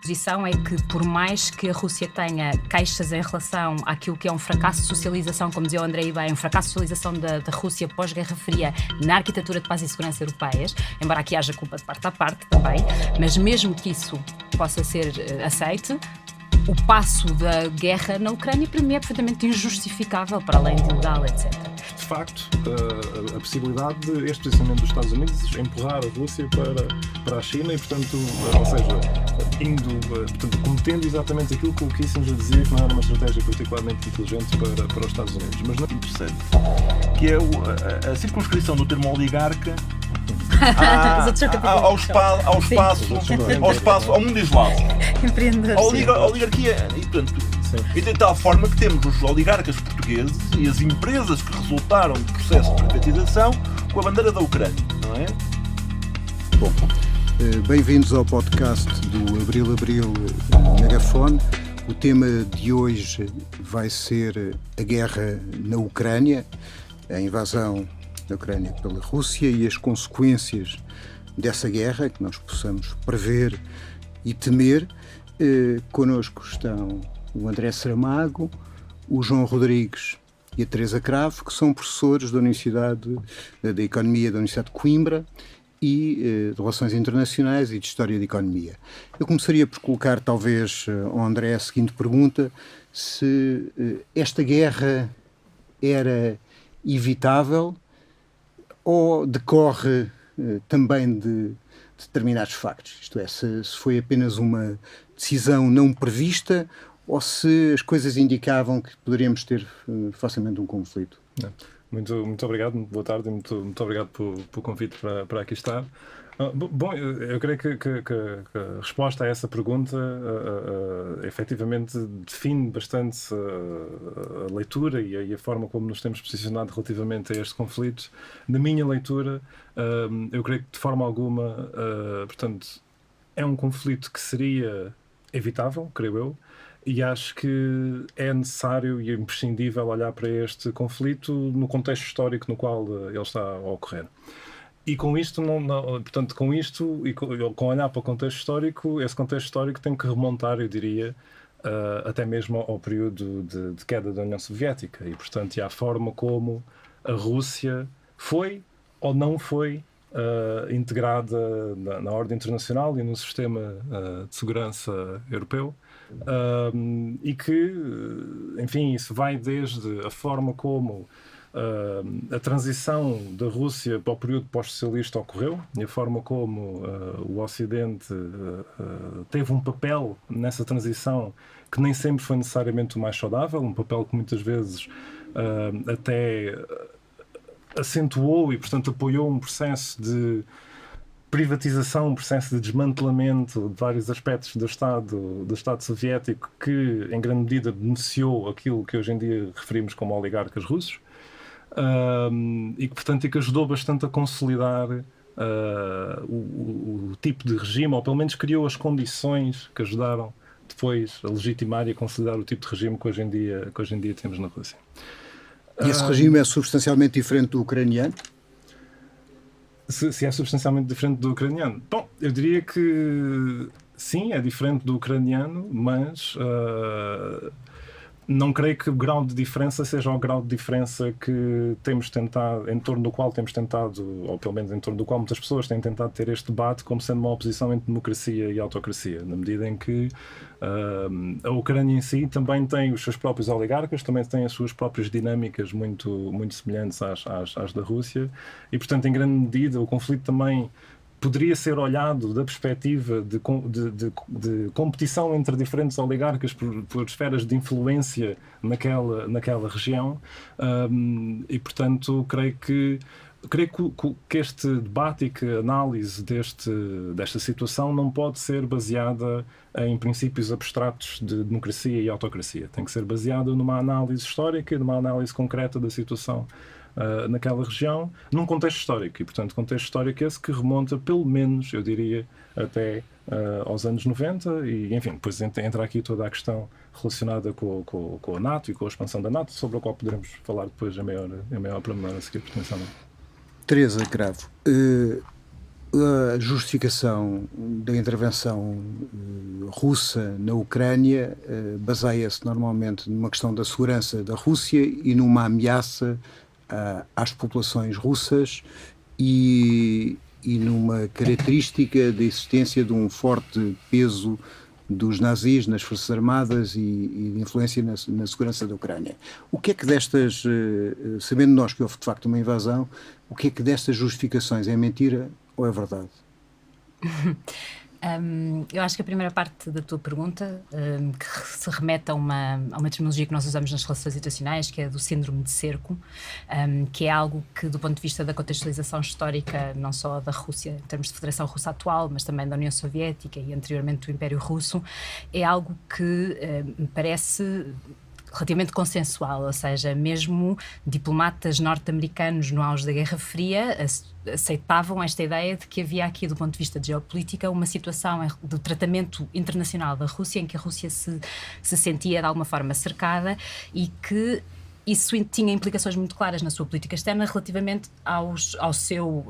posição é que, por mais que a Rússia tenha queixas em relação àquilo que é um fracasso de socialização, como dizia o Andrei bem, um fracasso de socialização da Rússia pós-Guerra Fria na arquitetura de paz e segurança europeias, embora aqui haja culpa de parte a parte também, mas mesmo que isso possa ser aceite, o passo da guerra na Ucrânia para mim é perfeitamente injustificável, para além de ilegal, etc. De facto, a possibilidade de este posicionamento dos Estados Unidos empurrar a Rússia para a China e, portanto, ou seja, cometendo exatamente aquilo que o Kissinger dizia que não era uma estratégia particularmente inteligente para os Estados Unidos. Mas não interessante, que é a circunscrição do termo oligarca ao espaço, ao mundo isolado. A oligarquia, e portanto, e de tal forma que temos os oligarcas portugueses e as empresas que resultaram do processo de privatização com a bandeira da Ucrânia, não é? Bom, bem-vindos ao podcast do Abril Megafone. O tema de hoje vai ser a guerra na Ucrânia, a invasão da Ucrânia pela Rússia e as consequências dessa guerra que nós possamos prever e temer. Connosco estão o André Saramago, o João Rodrigues e a Teresa Cravo, que são professores da Universidade da Economia da Universidade de Coimbra e de Relações Internacionais e de História da Economia. Eu começaria por colocar talvez ao André a seguinte pergunta: se esta guerra era evitável ou decorre também de determinados factos? Isto é, se foi apenas uma decisão não prevista ou se as coisas indicavam que poderíamos ter facilmente um conflito. Muito obrigado, boa tarde e muito obrigado pelo convite para aqui estar. Bom, eu creio que a resposta a essa pergunta efetivamente define bastante a leitura e a forma como nos temos posicionado relativamente a este conflito. Na minha leitura, eu creio que de forma alguma, portanto, é um conflito que seria evitável, creio eu, e acho que é necessário e imprescindível olhar para este conflito no contexto histórico no qual ele está a ocorrer. E com isto, portanto, com isto e com olhar para o contexto histórico, esse contexto histórico tem que remontar, eu diria, até mesmo ao período de queda da União Soviética e, portanto, à forma como a Rússia foi ou não foi integrada na ordem internacional e no sistema de segurança europeu. E que, enfim, isso vai desde a forma como a transição da Rússia para o período pós-socialista ocorreu e a forma como o Ocidente teve um papel nessa transição que nem sempre foi necessariamente o mais saudável, um papel que muitas vezes até acentuou e, portanto, apoiou um processo de privatização, um processo de desmantelamento de vários aspectos do Estado soviético que, em grande medida, beneficiou aquilo que hoje em dia referimos como oligarcas russos e que, portanto, que ajudou bastante a consolidar o tipo de regime, ou pelo menos criou as condições que ajudaram depois a legitimar e a consolidar o tipo de regime que hoje em dia temos na Rússia. E esse regime é substancialmente diferente do ucraniano? Se é substancialmente diferente do ucraniano? Bom, eu diria que sim, é diferente do ucraniano, mas não creio que o grau de diferença seja o grau de diferença que temos tentado, em torno do qual temos tentado, ou pelo menos em torno do qual muitas pessoas têm tentado ter este debate como sendo uma oposição entre democracia e autocracia, na medida em que a Ucrânia em si também tem os seus próprios oligarcas, também tem as suas próprias dinâmicas muito semelhantes às da Rússia e, portanto, em grande medida, o conflito também poderia ser olhado da perspectiva de competição entre diferentes oligarcas por esferas de influência naquela região e, portanto, creio que este debate e que a análise desta situação não pode ser baseada em princípios abstratos de democracia e autocracia. Tem que ser baseada numa análise histórica e numa análise concreta da situação naquela região, num contexto histórico. E, portanto, contexto histórico esse que remonta, pelo menos, eu diria, até aos anos 90 e, enfim, depois entra aqui toda a questão relacionada com a NATO e com a expansão da NATO, sobre a qual poderemos falar depois em maior pormenor a seguir, potencialmente. Teresa Cravo, A justificação da intervenção russa na Ucrânia baseia-se normalmente numa questão da segurança da Rússia e numa ameaça às populações russas e numa característica da existência de um forte peso dos nazis nas Forças Armadas e de influência na segurança da Ucrânia. O que é que destas, sabendo nós que houve de facto uma invasão, o que é que destas justificações é mentira ou é verdade? Eu acho que a primeira parte da tua pergunta, que se remete a uma terminologia que nós usamos nas relações internacionais, que é do síndrome de cerco, que é algo que, do ponto de vista da contextualização histórica, não só da Rússia, em termos de Federação Russa atual, mas também da União Soviética e anteriormente do Império Russo, é algo que me parece relativamente consensual, ou seja, mesmo diplomatas norte-americanos no auge da Guerra Fria aceitavam esta ideia de que havia aqui, do ponto de vista de geopolítica, uma situação de tratamento internacional da Rússia em que a Rússia se sentia de alguma forma cercada e que isso tinha implicações muito claras na sua política externa relativamente ao seu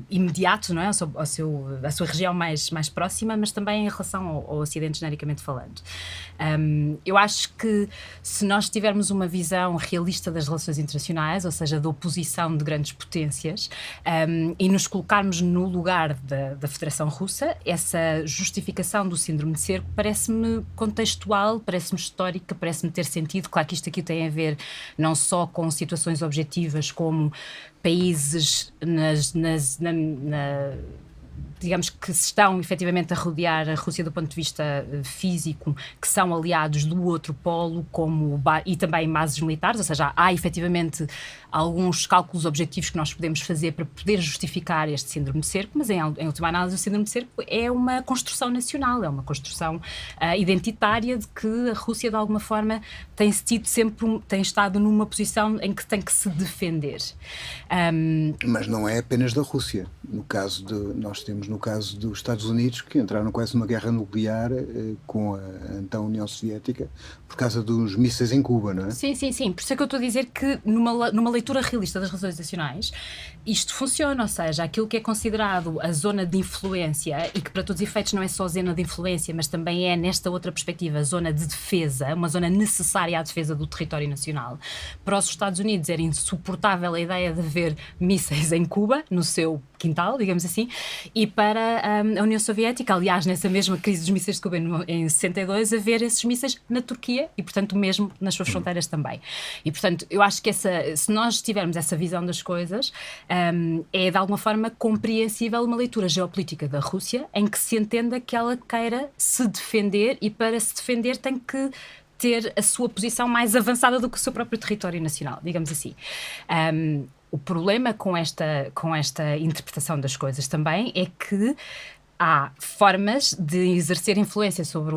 imediato, não é? À sua região mais próxima, mas também em relação ao Ocidente, genericamente falando. Eu acho que se nós tivermos uma visão realista das relações internacionais, ou seja, da oposição de grandes potências, e nos colocarmos no lugar da Federação Russa, essa justificação do síndrome de cerco parece-me contextual, parece-me histórica, parece-me ter sentido. Claro que isto aqui tem a ver não só com situações objetivas como países digamos que se estão efetivamente a rodear a Rússia do ponto de vista físico, que são aliados do outro polo, e também bases militares, ou seja, há efetivamente alguns cálculos objetivos que nós podemos fazer para poder justificar este síndrome de cerco, mas em última análise o síndrome de cerco é uma construção nacional, é uma construção identitária de que a Rússia de alguma forma tem estado numa posição em que tem que se defender. Mas não é apenas da Rússia. Nós temos no caso dos Estados Unidos, que entraram quase numa guerra nuclear com a então União Soviética por causa dos mísseis em Cuba, não é? Sim. Por isso é que eu estou a dizer que numa leitura realista das relações internacionais isto funciona, ou seja, aquilo que é considerado a zona de influência e que para todos os efeitos não é só zona de influência, mas também é, nesta outra perspectiva, a zona de defesa, uma zona necessária à defesa do território nacional. Para os Estados Unidos era insuportável a ideia de haver mísseis em Cuba, no seu quintal, digamos assim, e para a União Soviética, aliás, nessa mesma crise dos mísseis de Cuba em 62, haver esses mísseis na Turquia e, portanto, mesmo nas suas fronteiras também. E, portanto, eu acho que se nós tivermos essa visão das coisas, é de alguma forma compreensível uma leitura geopolítica da Rússia em que se entenda que ela queira se defender e para se defender tem que ter a sua posição mais avançada do que o seu próprio território nacional, digamos assim. O problema com esta interpretação das coisas também é que há formas de exercer influência sobre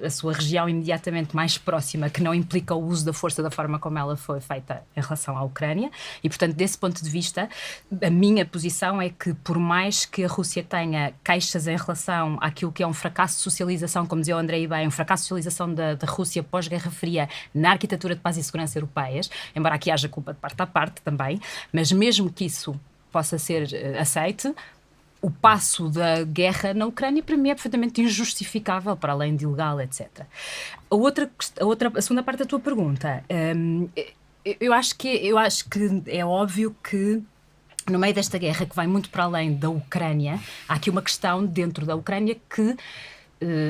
a sua região imediatamente mais próxima que não implica o uso da força da forma como ela foi feita em relação à Ucrânia e, portanto, desse ponto de vista, a minha posição é que por mais que a Rússia tenha queixas em relação àquilo que é um fracasso de socialização, como dizia o Andrei bem, um fracasso de socialização da Rússia pós-Guerra Fria na arquitetura de paz e segurança europeias, embora aqui haja culpa de parte a parte também, mas mesmo que isso possa ser aceite, o passo da guerra na Ucrânia para mim é perfeitamente injustificável, para além de ilegal, etc. A segunda parte da tua pergunta, eu acho que é óbvio que no meio desta guerra que vai muito para além da Ucrânia, há aqui uma questão dentro da Ucrânia que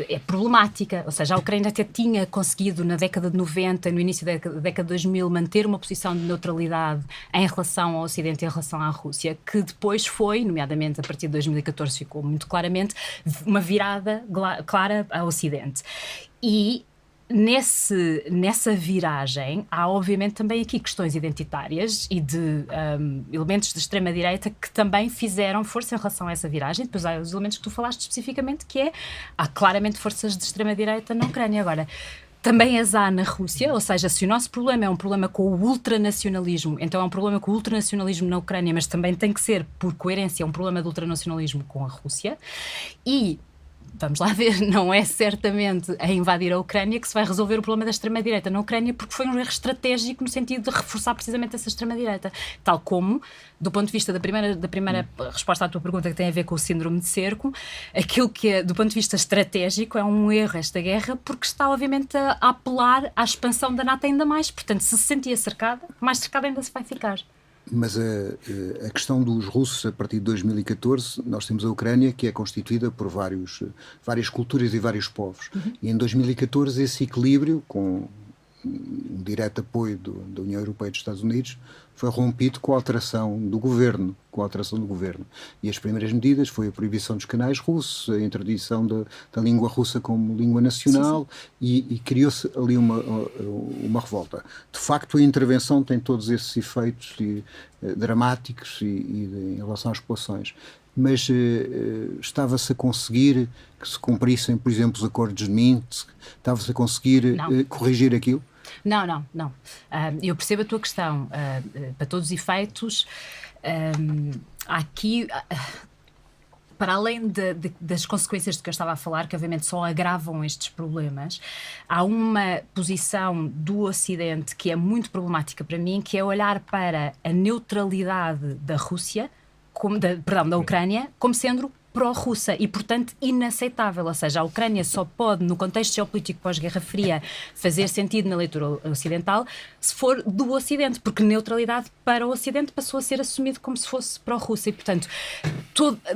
é problemática, ou seja, a Ucrânia até tinha conseguido na década de 90, no início da década de 2000, manter uma posição de neutralidade em relação ao Ocidente e em relação à Rússia, que depois foi, nomeadamente a partir de 2014 ficou muito claramente, uma virada clara ao Ocidente. E nessa viragem há obviamente também aqui questões identitárias e de elementos de extrema-direita que também fizeram força em relação a essa viragem. Depois há os elementos que tu falaste especificamente, que há claramente forças de extrema-direita na Ucrânia. Agora, também as há na Rússia, ou seja, se o nosso problema é um problema com o ultranacionalismo, então é um problema com o ultranacionalismo na Ucrânia, mas também tem que ser, por coerência, um problema de ultranacionalismo com a Rússia. E vamos lá ver, não é certamente a invadir a Ucrânia que se vai resolver o problema da extrema-direita na Ucrânia, porque foi um erro estratégico no sentido de reforçar precisamente essa extrema-direita. Tal como, do ponto de vista da primeira resposta à tua pergunta, que tem a ver com o síndrome de cerco, aquilo que é, do ponto de vista estratégico, é um erro esta guerra, porque está obviamente a apelar à expansão da NATO ainda mais. Portanto, se sentia cercada, mais cercada ainda se vai ficar. Mas a questão dos russos, a partir de 2014, nós temos a Ucrânia, que é constituída por várias culturas e vários povos. E em 2014 esse equilíbrio, com um direto apoio da União Europeia e dos Estados Unidos, foi rompido com a alteração do governo. E as primeiras medidas foi a proibição dos canais russos, a introdução da língua russa como língua nacional, e criou-se ali uma revolta. De facto, a intervenção tem todos esses efeitos dramáticos em relação às populações. Mas estava-se a conseguir que se cumprissem, por exemplo, os acordos de Minsk? Estava-se a conseguir corrigir aquilo? Não. Eu percebo a tua questão. Para todos os efeitos, aqui, para além das consequências de que eu estava a falar, que obviamente só agravam estes problemas, há uma posição do Ocidente que é muito problemática para mim, que é olhar para a neutralidade da Rússia, da Ucrânia, como sendo pró-russa e, portanto, inaceitável. Ou seja, a Ucrânia só pode, no contexto geopolítico pós-Guerra Fria, fazer sentido na leitura ocidental se for do Ocidente, porque neutralidade para o Ocidente passou a ser assumido como se fosse pró-russa e, portanto,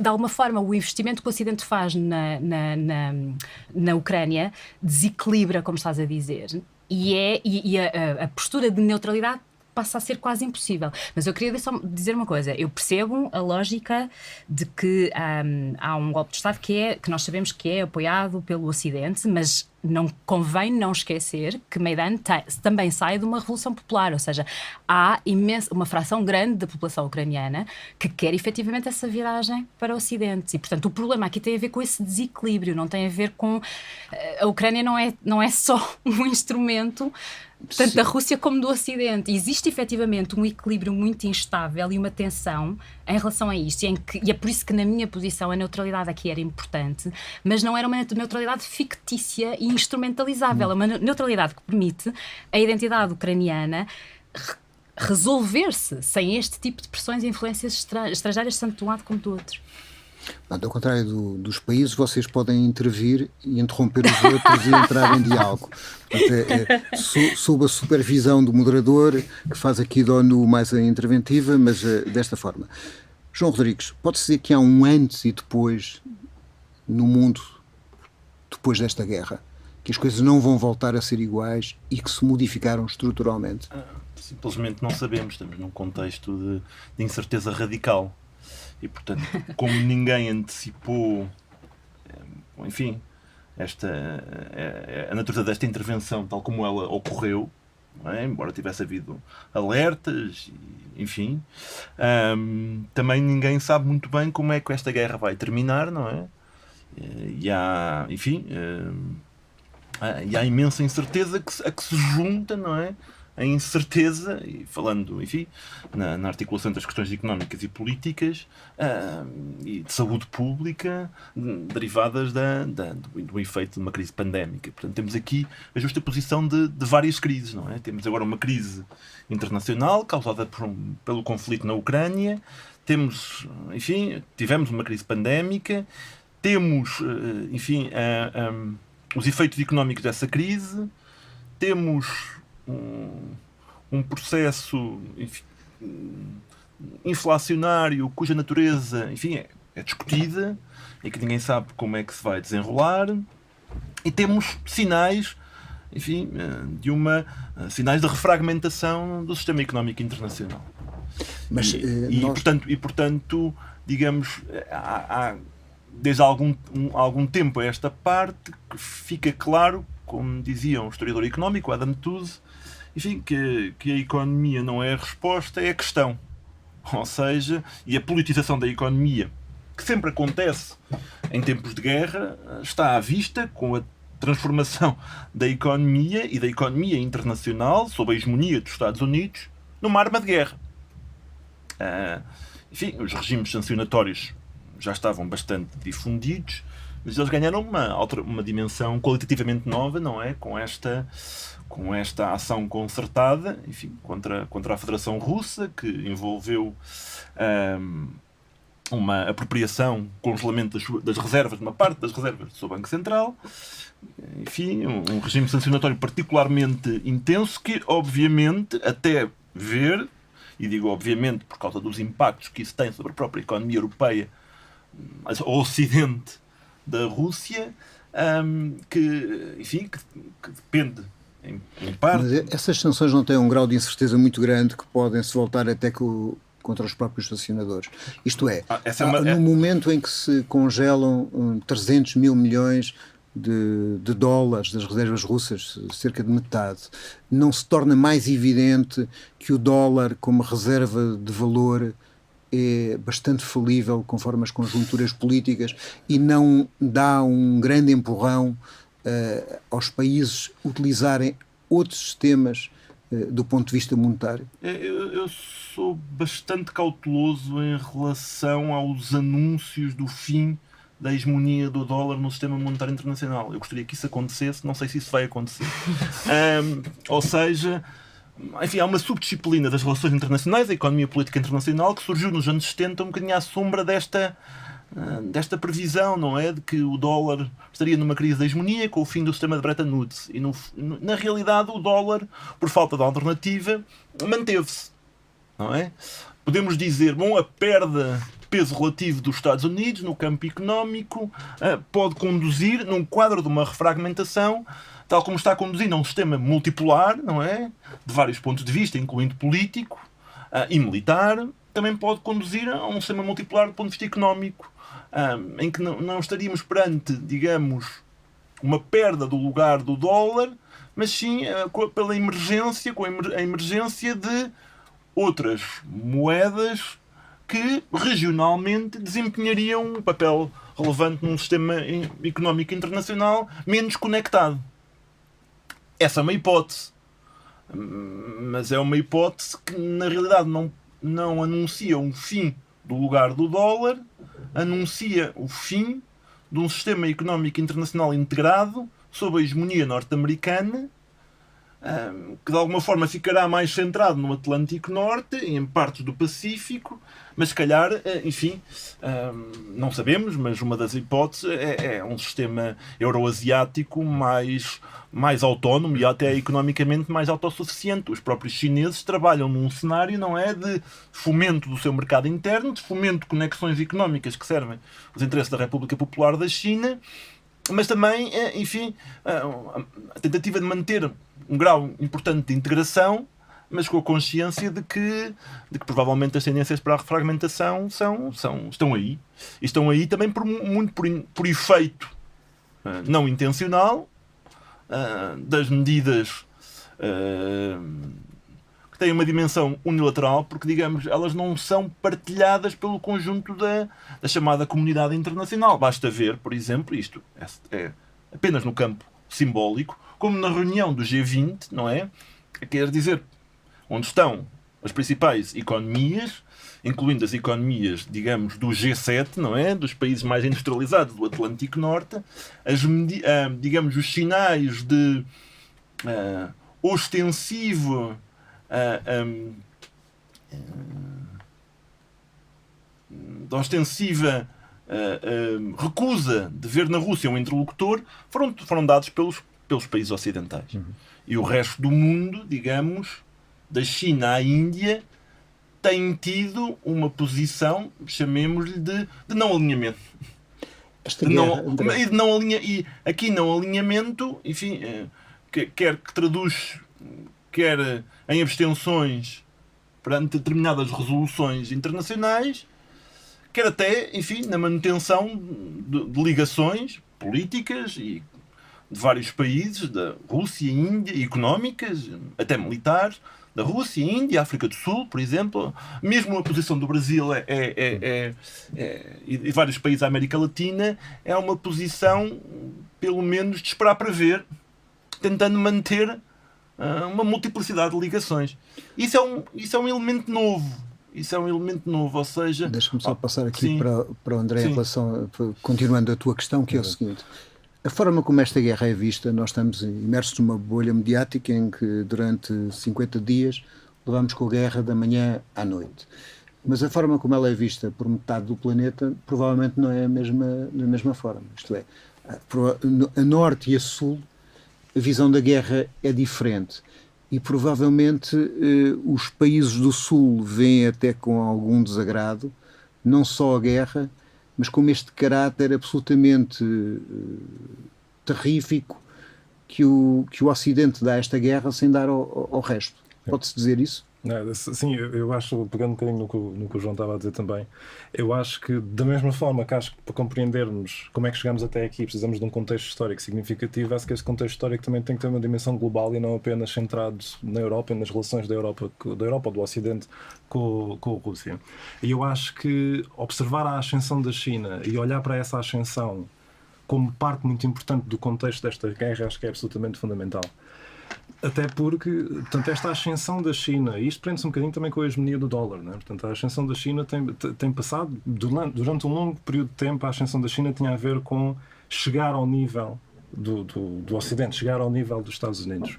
de alguma forma, o investimento que o Ocidente faz na Ucrânia desequilibra, como estás a dizer, e a postura de neutralidade passa a ser quase impossível. Mas eu queria só dizer uma coisa. Eu percebo a lógica de que há um golpe de Estado que nós sabemos que é apoiado pelo Ocidente, mas não convém não esquecer que Maidan também sai de uma revolução popular, ou seja, há uma fração grande da população ucraniana que quer efetivamente essa viragem para o Ocidente. E, portanto, o problema aqui tem a ver com esse desequilíbrio, não tem a ver com... A Ucrânia não é só um instrumento tanto da Rússia como do Ocidente. Existe efetivamente um equilíbrio muito instável e uma tensão em relação a isto, e é por isso que na minha posição a neutralidade aqui era importante, mas não era uma neutralidade fictícia e instrumentalizável, é uma neutralidade que permite a identidade ucraniana resolver-se sem este tipo de pressões e influências estrangeiras, tanto de um lado como do outro. Ao contrário dos países, vocês podem intervir e interromper os outros e entrar em diálogo. Portanto, sob a supervisão do moderador, que faz aqui da ONU mais a interventiva, mas desta forma. João Rodrigues, pode-se dizer que há um antes e depois no mundo, depois desta guerra? Que as coisas não vão voltar a ser iguais e que se modificaram estruturalmente? Simplesmente não sabemos. Estamos num contexto de incerteza radical. E, portanto, como ninguém antecipou, enfim, a natureza desta intervenção, tal como ela ocorreu, não é? Embora tivesse havido alertas, enfim, também ninguém sabe muito bem como é que esta guerra vai terminar, não é? E há, enfim, e há imensa incerteza a que se junta, não é? A incerteza, e falando, enfim, na articulação das questões económicas e políticas e de saúde pública derivadas do efeito de uma crise pandémica. Portanto, temos aqui a justaposição de várias crises, não é? Temos agora uma crise internacional causada pelo conflito na Ucrânia, tivemos uma crise pandémica, temos, enfim, os efeitos económicos dessa crise, temos um processo, enfim, inflacionário cuja natureza, enfim, é discutida e que ninguém sabe como é que se vai desenrolar, e temos sinais, enfim, sinais de refragmentação do sistema económico internacional. Mas, portanto, digamos, há desde algum tempo a esta parte que fica claro, como dizia um historiador económico, Adam Tooze, enfim, que a economia não é a resposta, é a questão. Ou seja, e a politização da economia, que sempre acontece em tempos de guerra, está à vista com a transformação da economia e da economia internacional, sob a hegemonia dos Estados Unidos, numa arma de guerra. Enfim, os regimes sancionatórios já estavam bastante difundidos, mas eles ganharam uma dimensão qualitativamente nova, não é? Com esta ação concertada, enfim, contra a Federação Russa, que envolveu uma apropriação, congelamento das reservas, de uma parte das reservas do seu Banco Central, enfim, um regime sancionatório particularmente intenso que, obviamente, até ver, e digo obviamente por causa dos impactos que isso tem sobre a própria economia europeia, o ocidente da Rússia, que depende em parte. Mas essas sanções não têm um grau de incerteza muito grande que podem se voltar até contra os próprios sancionadores. Isto é, no momento em que se congelam 300 mil milhões de dólares das reservas russas, cerca de metade, não se torna mais evidente que o dólar como reserva de valor é bastante falível conforme as conjunturas políticas e não dá um grande empurrão aos países utilizarem outros sistemas do ponto de vista monetário? Eu sou bastante cauteloso em relação aos anúncios do fim da hegemonia do dólar no sistema monetário internacional. Eu gostaria que isso acontecesse, não sei se isso vai acontecer. Ou seja, enfim, há uma subdisciplina das relações internacionais, da economia política internacional, que surgiu nos anos 70 um bocadinho à sombra desta previsão, não é? De que o dólar estaria numa crise de hegemonia com o fim do sistema de Bretton Woods. E na realidade o dólar, por falta de alternativa, manteve-se, não é? Podemos dizer, a perda de peso relativo dos Estados Unidos no campo económico pode conduzir, num quadro de uma refragmentação, tal como está conduzindo a um sistema multipolar, não é? De vários pontos de vista, incluindo político e militar, também pode conduzir a um sistema multipolar do ponto de vista económico, em que não estaríamos perante, digamos, uma perda do lugar do dólar, mas sim pela emergência, com a emergência de outras moedas que regionalmente desempenhariam um papel relevante num sistema económico internacional menos conectado. Essa é uma hipótese, mas é uma hipótese que na realidade não anuncia um fim do lugar do dólar, anuncia o fim de um sistema económico internacional integrado sob a hegemonia norte-americana, que de alguma forma ficará mais centrado no Atlântico Norte e em partes do Pacífico, mas se calhar, enfim, não sabemos, mas uma das hipóteses é um sistema euroasiático mais autónomo e até economicamente mais autossuficiente. Os próprios chineses trabalham num cenário, não é, de fomento do seu mercado interno, de fomento de conexões económicas que servem os interesses da República Popular da China, mas também, enfim, a tentativa de manter um grau importante de integração, mas com a consciência de que provavelmente as tendências para a refragmentação estão aí. E estão aí também por efeito não intencional das medidas que têm uma dimensão unilateral, porque, digamos, elas não são partilhadas pelo conjunto da chamada comunidade internacional. Basta ver, por exemplo, isto é apenas no campo simbólico, como na reunião do G20, não é? Quer dizer, onde estão as principais economias, incluindo as economias, digamos, do G7, não é? Dos países mais industrializados do Atlântico Norte, digamos, os sinais de ostensiva recusa de ver na Rússia um interlocutor foram dados pelos países ocidentais. Uhum. E o resto do mundo, digamos, da China à Índia, tem tido uma posição, chamemos-lhe, de não alinhamento. E aqui não alinhamento, enfim, quer que traduz, quer em abstenções perante determinadas resoluções internacionais, quer até, enfim, na manutenção de ligações políticas e de vários países, da Rússia e Índia, económicas, até militares, da Rússia, Índia, África do Sul, por exemplo. Mesmo a posição do Brasil e de vários países da América Latina é uma posição, pelo menos, de esperar para ver, tentando manter uma multiplicidade de ligações. Isso é um elemento novo. isso é um elemento novo, ou seja... Deixa-me só passar aqui para o André em relação, continuando a tua questão, que é o seguinte: a forma como esta guerra é vista, nós estamos imersos numa bolha mediática em que durante 50 dias levamos com a guerra da manhã à noite. Mas a forma como ela é vista por metade do planeta provavelmente não é a mesma forma. Isto é, a norte e a sul, a visão da guerra é diferente. E provavelmente os países do sul veem até com algum desagrado, não só a guerra, mas como este caráter absolutamente terrífico que o Ocidente dá a esta guerra sem dar ao resto. Pode-se dizer isso? Sim, eu acho, pegando um bocadinho no que o João estava a dizer também, eu acho que da mesma forma que acho que para compreendermos como é que chegamos até aqui precisamos de um contexto histórico significativo, acho que esse contexto histórico também tem que ter uma dimensão global e não apenas centrado na Europa e nas relações da Europa ou do Ocidente com a Rússia. E eu acho que observar a ascensão da China e olhar para essa ascensão como parte muito importante do contexto desta guerra, acho que é absolutamente fundamental. Até porque, portanto, esta ascensão da China, e isto prende-se um bocadinho também com a hegemonia do dólar, não é? Portanto, a ascensão da China tem passado, durante um longo período de tempo, a ascensão da China tinha a ver com chegar ao nível do Ocidente, chegar ao nível dos Estados Unidos.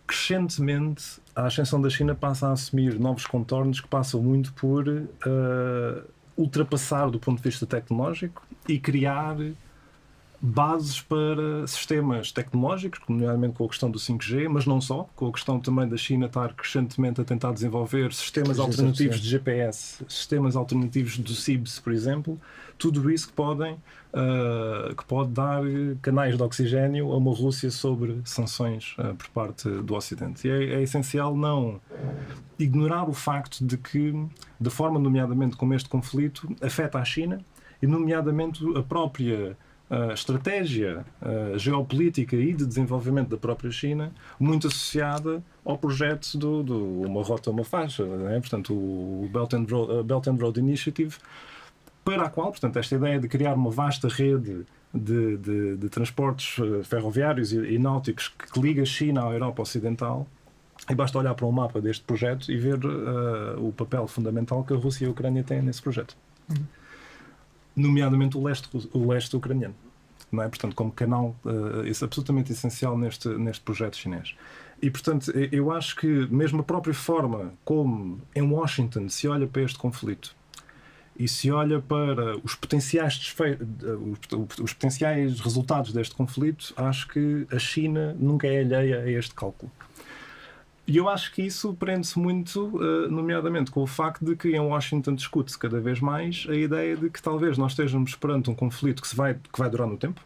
Crescentemente, a ascensão da China passa a assumir novos contornos que passam muito por ultrapassar do ponto de vista tecnológico e criar bases para sistemas tecnológicos, nomeadamente com a questão do 5G, mas não só, com a questão também da China estar crescentemente a tentar desenvolver sistemas alternativos de GPS, sistemas alternativos do CIBS, por exemplo, tudo isso que pode dar canais de oxigênio a uma Rússia sobre sanções por parte do Ocidente. E é essencial não ignorar o facto de que, da forma nomeadamente como este conflito afeta a China, e nomeadamente a própria estratégia geopolítica e de desenvolvimento da própria China, muito associada ao projeto do Uma Rota, Uma Faixa, né? Portanto, o Belt and Road Initiative, para a qual, portanto, esta ideia de criar uma vasta rede de transportes ferroviários e náuticos que liga a China à Europa Ocidental, e basta olhar para um mapa deste projeto e ver o papel fundamental que a Rússia e a Ucrânia têm nesse projeto. Nomeadamente o leste ucraniano, não é? Portanto, como canal absolutamente essencial neste projeto chinês. E, portanto, eu acho que mesmo a própria forma como em Washington se olha para este conflito e se olha para os potenciais resultados deste conflito, acho que a China nunca é alheia a este cálculo. E eu acho que isso prende-se muito, nomeadamente, com o facto de que em Washington discute-se cada vez mais a ideia de que talvez nós estejamos perante um conflito que vai durar no tempo,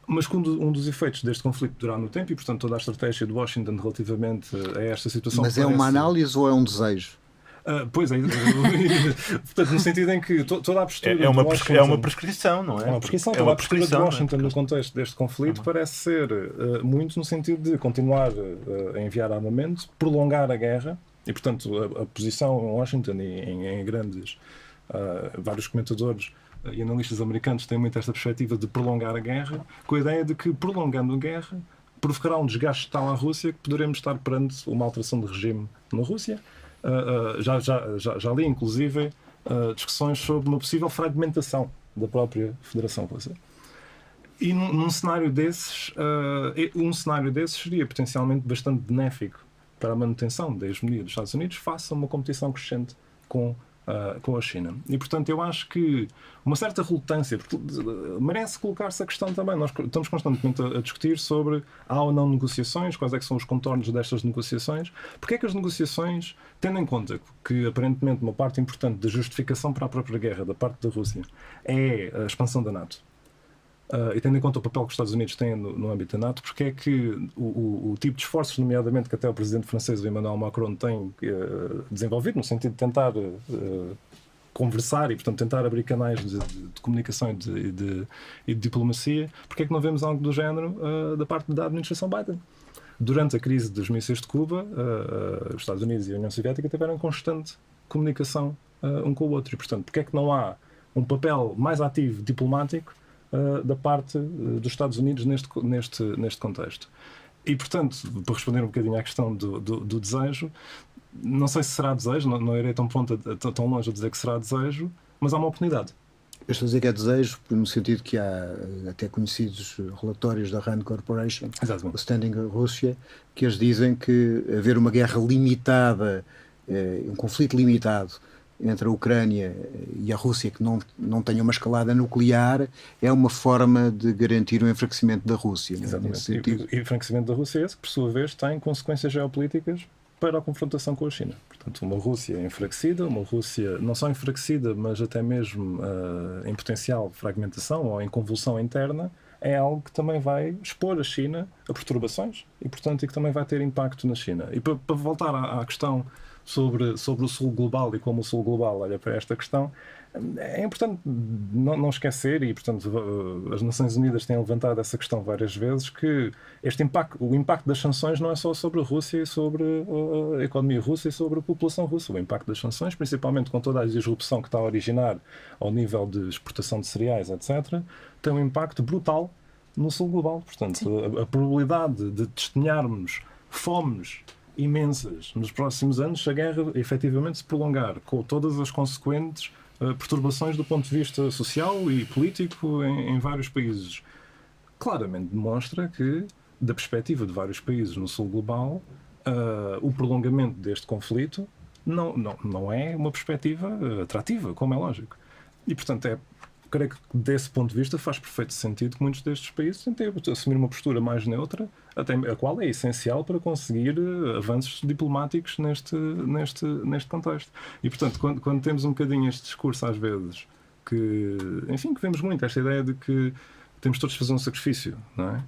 mas que um dos efeitos deste conflito durar no tempo, e portanto toda a estratégia de Washington relativamente a esta situação... Mas é uma análise ou é um desejo? Pois é, portanto, no sentido em que toda a postura é uma prescrição, não é? É uma prescrição, toda a postura de Washington no contexto deste conflito parece ser muito no sentido de continuar a enviar armamento, prolongar a guerra, e portanto a posição em Washington e em grandes vários comentadores e analistas americanos têm muito esta perspectiva de prolongar a guerra, com a ideia de que prolongando a guerra provocará um desgaste tal à Rússia que poderemos estar perante uma alteração de regime na Rússia. Já li, inclusive, discussões sobre uma possível fragmentação da própria Federação Russa. E num cenário desses, seria potencialmente bastante benéfico para a manutenção da hegemonia dos Estados Unidos face a uma competição crescente com a China. E, portanto, eu acho que uma certa relutância, porque merece colocar-se a questão também. Nós estamos constantemente a discutir sobre há ou não negociações, quais é que são os contornos destas negociações, porque é que as negociações, tendo em conta que aparentemente uma parte importante da justificação para a própria guerra da parte da Rússia é a expansão da NATO, e tendo em conta o papel que os Estados Unidos têm no âmbito da NATO, porque é que o tipo de esforços, nomeadamente, que até o presidente francês, Emmanuel Macron, tem desenvolvido, no sentido de tentar conversar e, portanto, tentar abrir canais de comunicação e de diplomacia, porque é que não vemos algo do género da parte da administração Biden? Durante a crise dos mísseis de Cuba, os Estados Unidos e a União Soviética tiveram constante comunicação um com o outro. E, portanto, porque é que não há um papel mais ativo diplomático da parte dos Estados Unidos neste contexto? E, portanto, para responder um bocadinho à questão do desejo, não sei se será desejo, não irei tão longe a dizer que será desejo, mas há uma oportunidade. Eu estou a dizer que é desejo, no sentido que há até conhecidos relatórios da RAND Corporation, o Standing Russia, que eles dizem que haver uma guerra limitada, um conflito limitado entre a Ucrânia e a Rússia que não tenha uma escalada nuclear é uma forma de garantir o enfraquecimento da Rússia. Exatamente. E o enfraquecimento da Rússia é esse que, por sua vez, tem consequências geopolíticas para a confrontação com a China. Portanto, uma Rússia enfraquecida, uma Rússia não só enfraquecida, mas até mesmo em potencial fragmentação ou em convulsão interna, é algo que também vai expor a China a perturbações e, portanto, que também vai ter impacto na China. E para voltar à questão sobre o Sul global e como o Sul global olha para esta questão, é importante não esquecer, e portanto as Nações Unidas têm levantado essa questão várias vezes, que o impacto das sanções não é só sobre a Rússia e sobre a economia russa e sobre a população russa. O impacto das sanções, principalmente com toda a disrupção que está a originar ao nível de exportação de cereais, etc., tem um impacto brutal no Sul global. Portanto, a probabilidade de testemunharmos fomes imensas nos próximos anos, se a guerra efetivamente se prolongar, com todas as consequentes perturbações do ponto de vista social e político em vários países, claramente demonstra que, da perspectiva de vários países no Sul global, o prolongamento deste conflito não é uma perspectiva atrativa, como é lógico. E, portanto, creio que desse ponto de vista faz perfeito sentido que muitos destes países tentem assumir uma postura mais neutra, até a qual é essencial para conseguir avanços diplomáticos neste contexto. E, portanto, quando temos um bocadinho este discurso, às vezes, que vemos muito esta ideia de que temos todos de fazer um sacrifício, não é?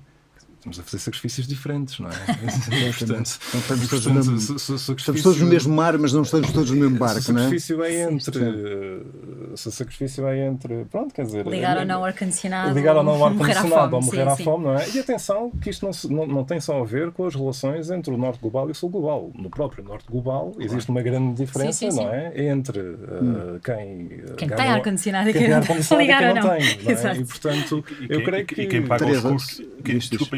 Estamos a fazer sacrifícios diferentes, não é? Portanto, estamos todos no mesmo mar, mas não estamos todos no mesmo barco, não é? Se o sacrifício é entre... Pronto, quer dizer... Ligar ou não o ar-condicionado, ou morrer à fome, não é? E atenção, que isto não tem só a ver com as relações entre o Norte global e o Sul global. No próprio Norte global existe uma grande diferença, não é? Entre quem tem ar-condicionado e quem não tem. E, portanto, eu creio que... E quem paga os custos...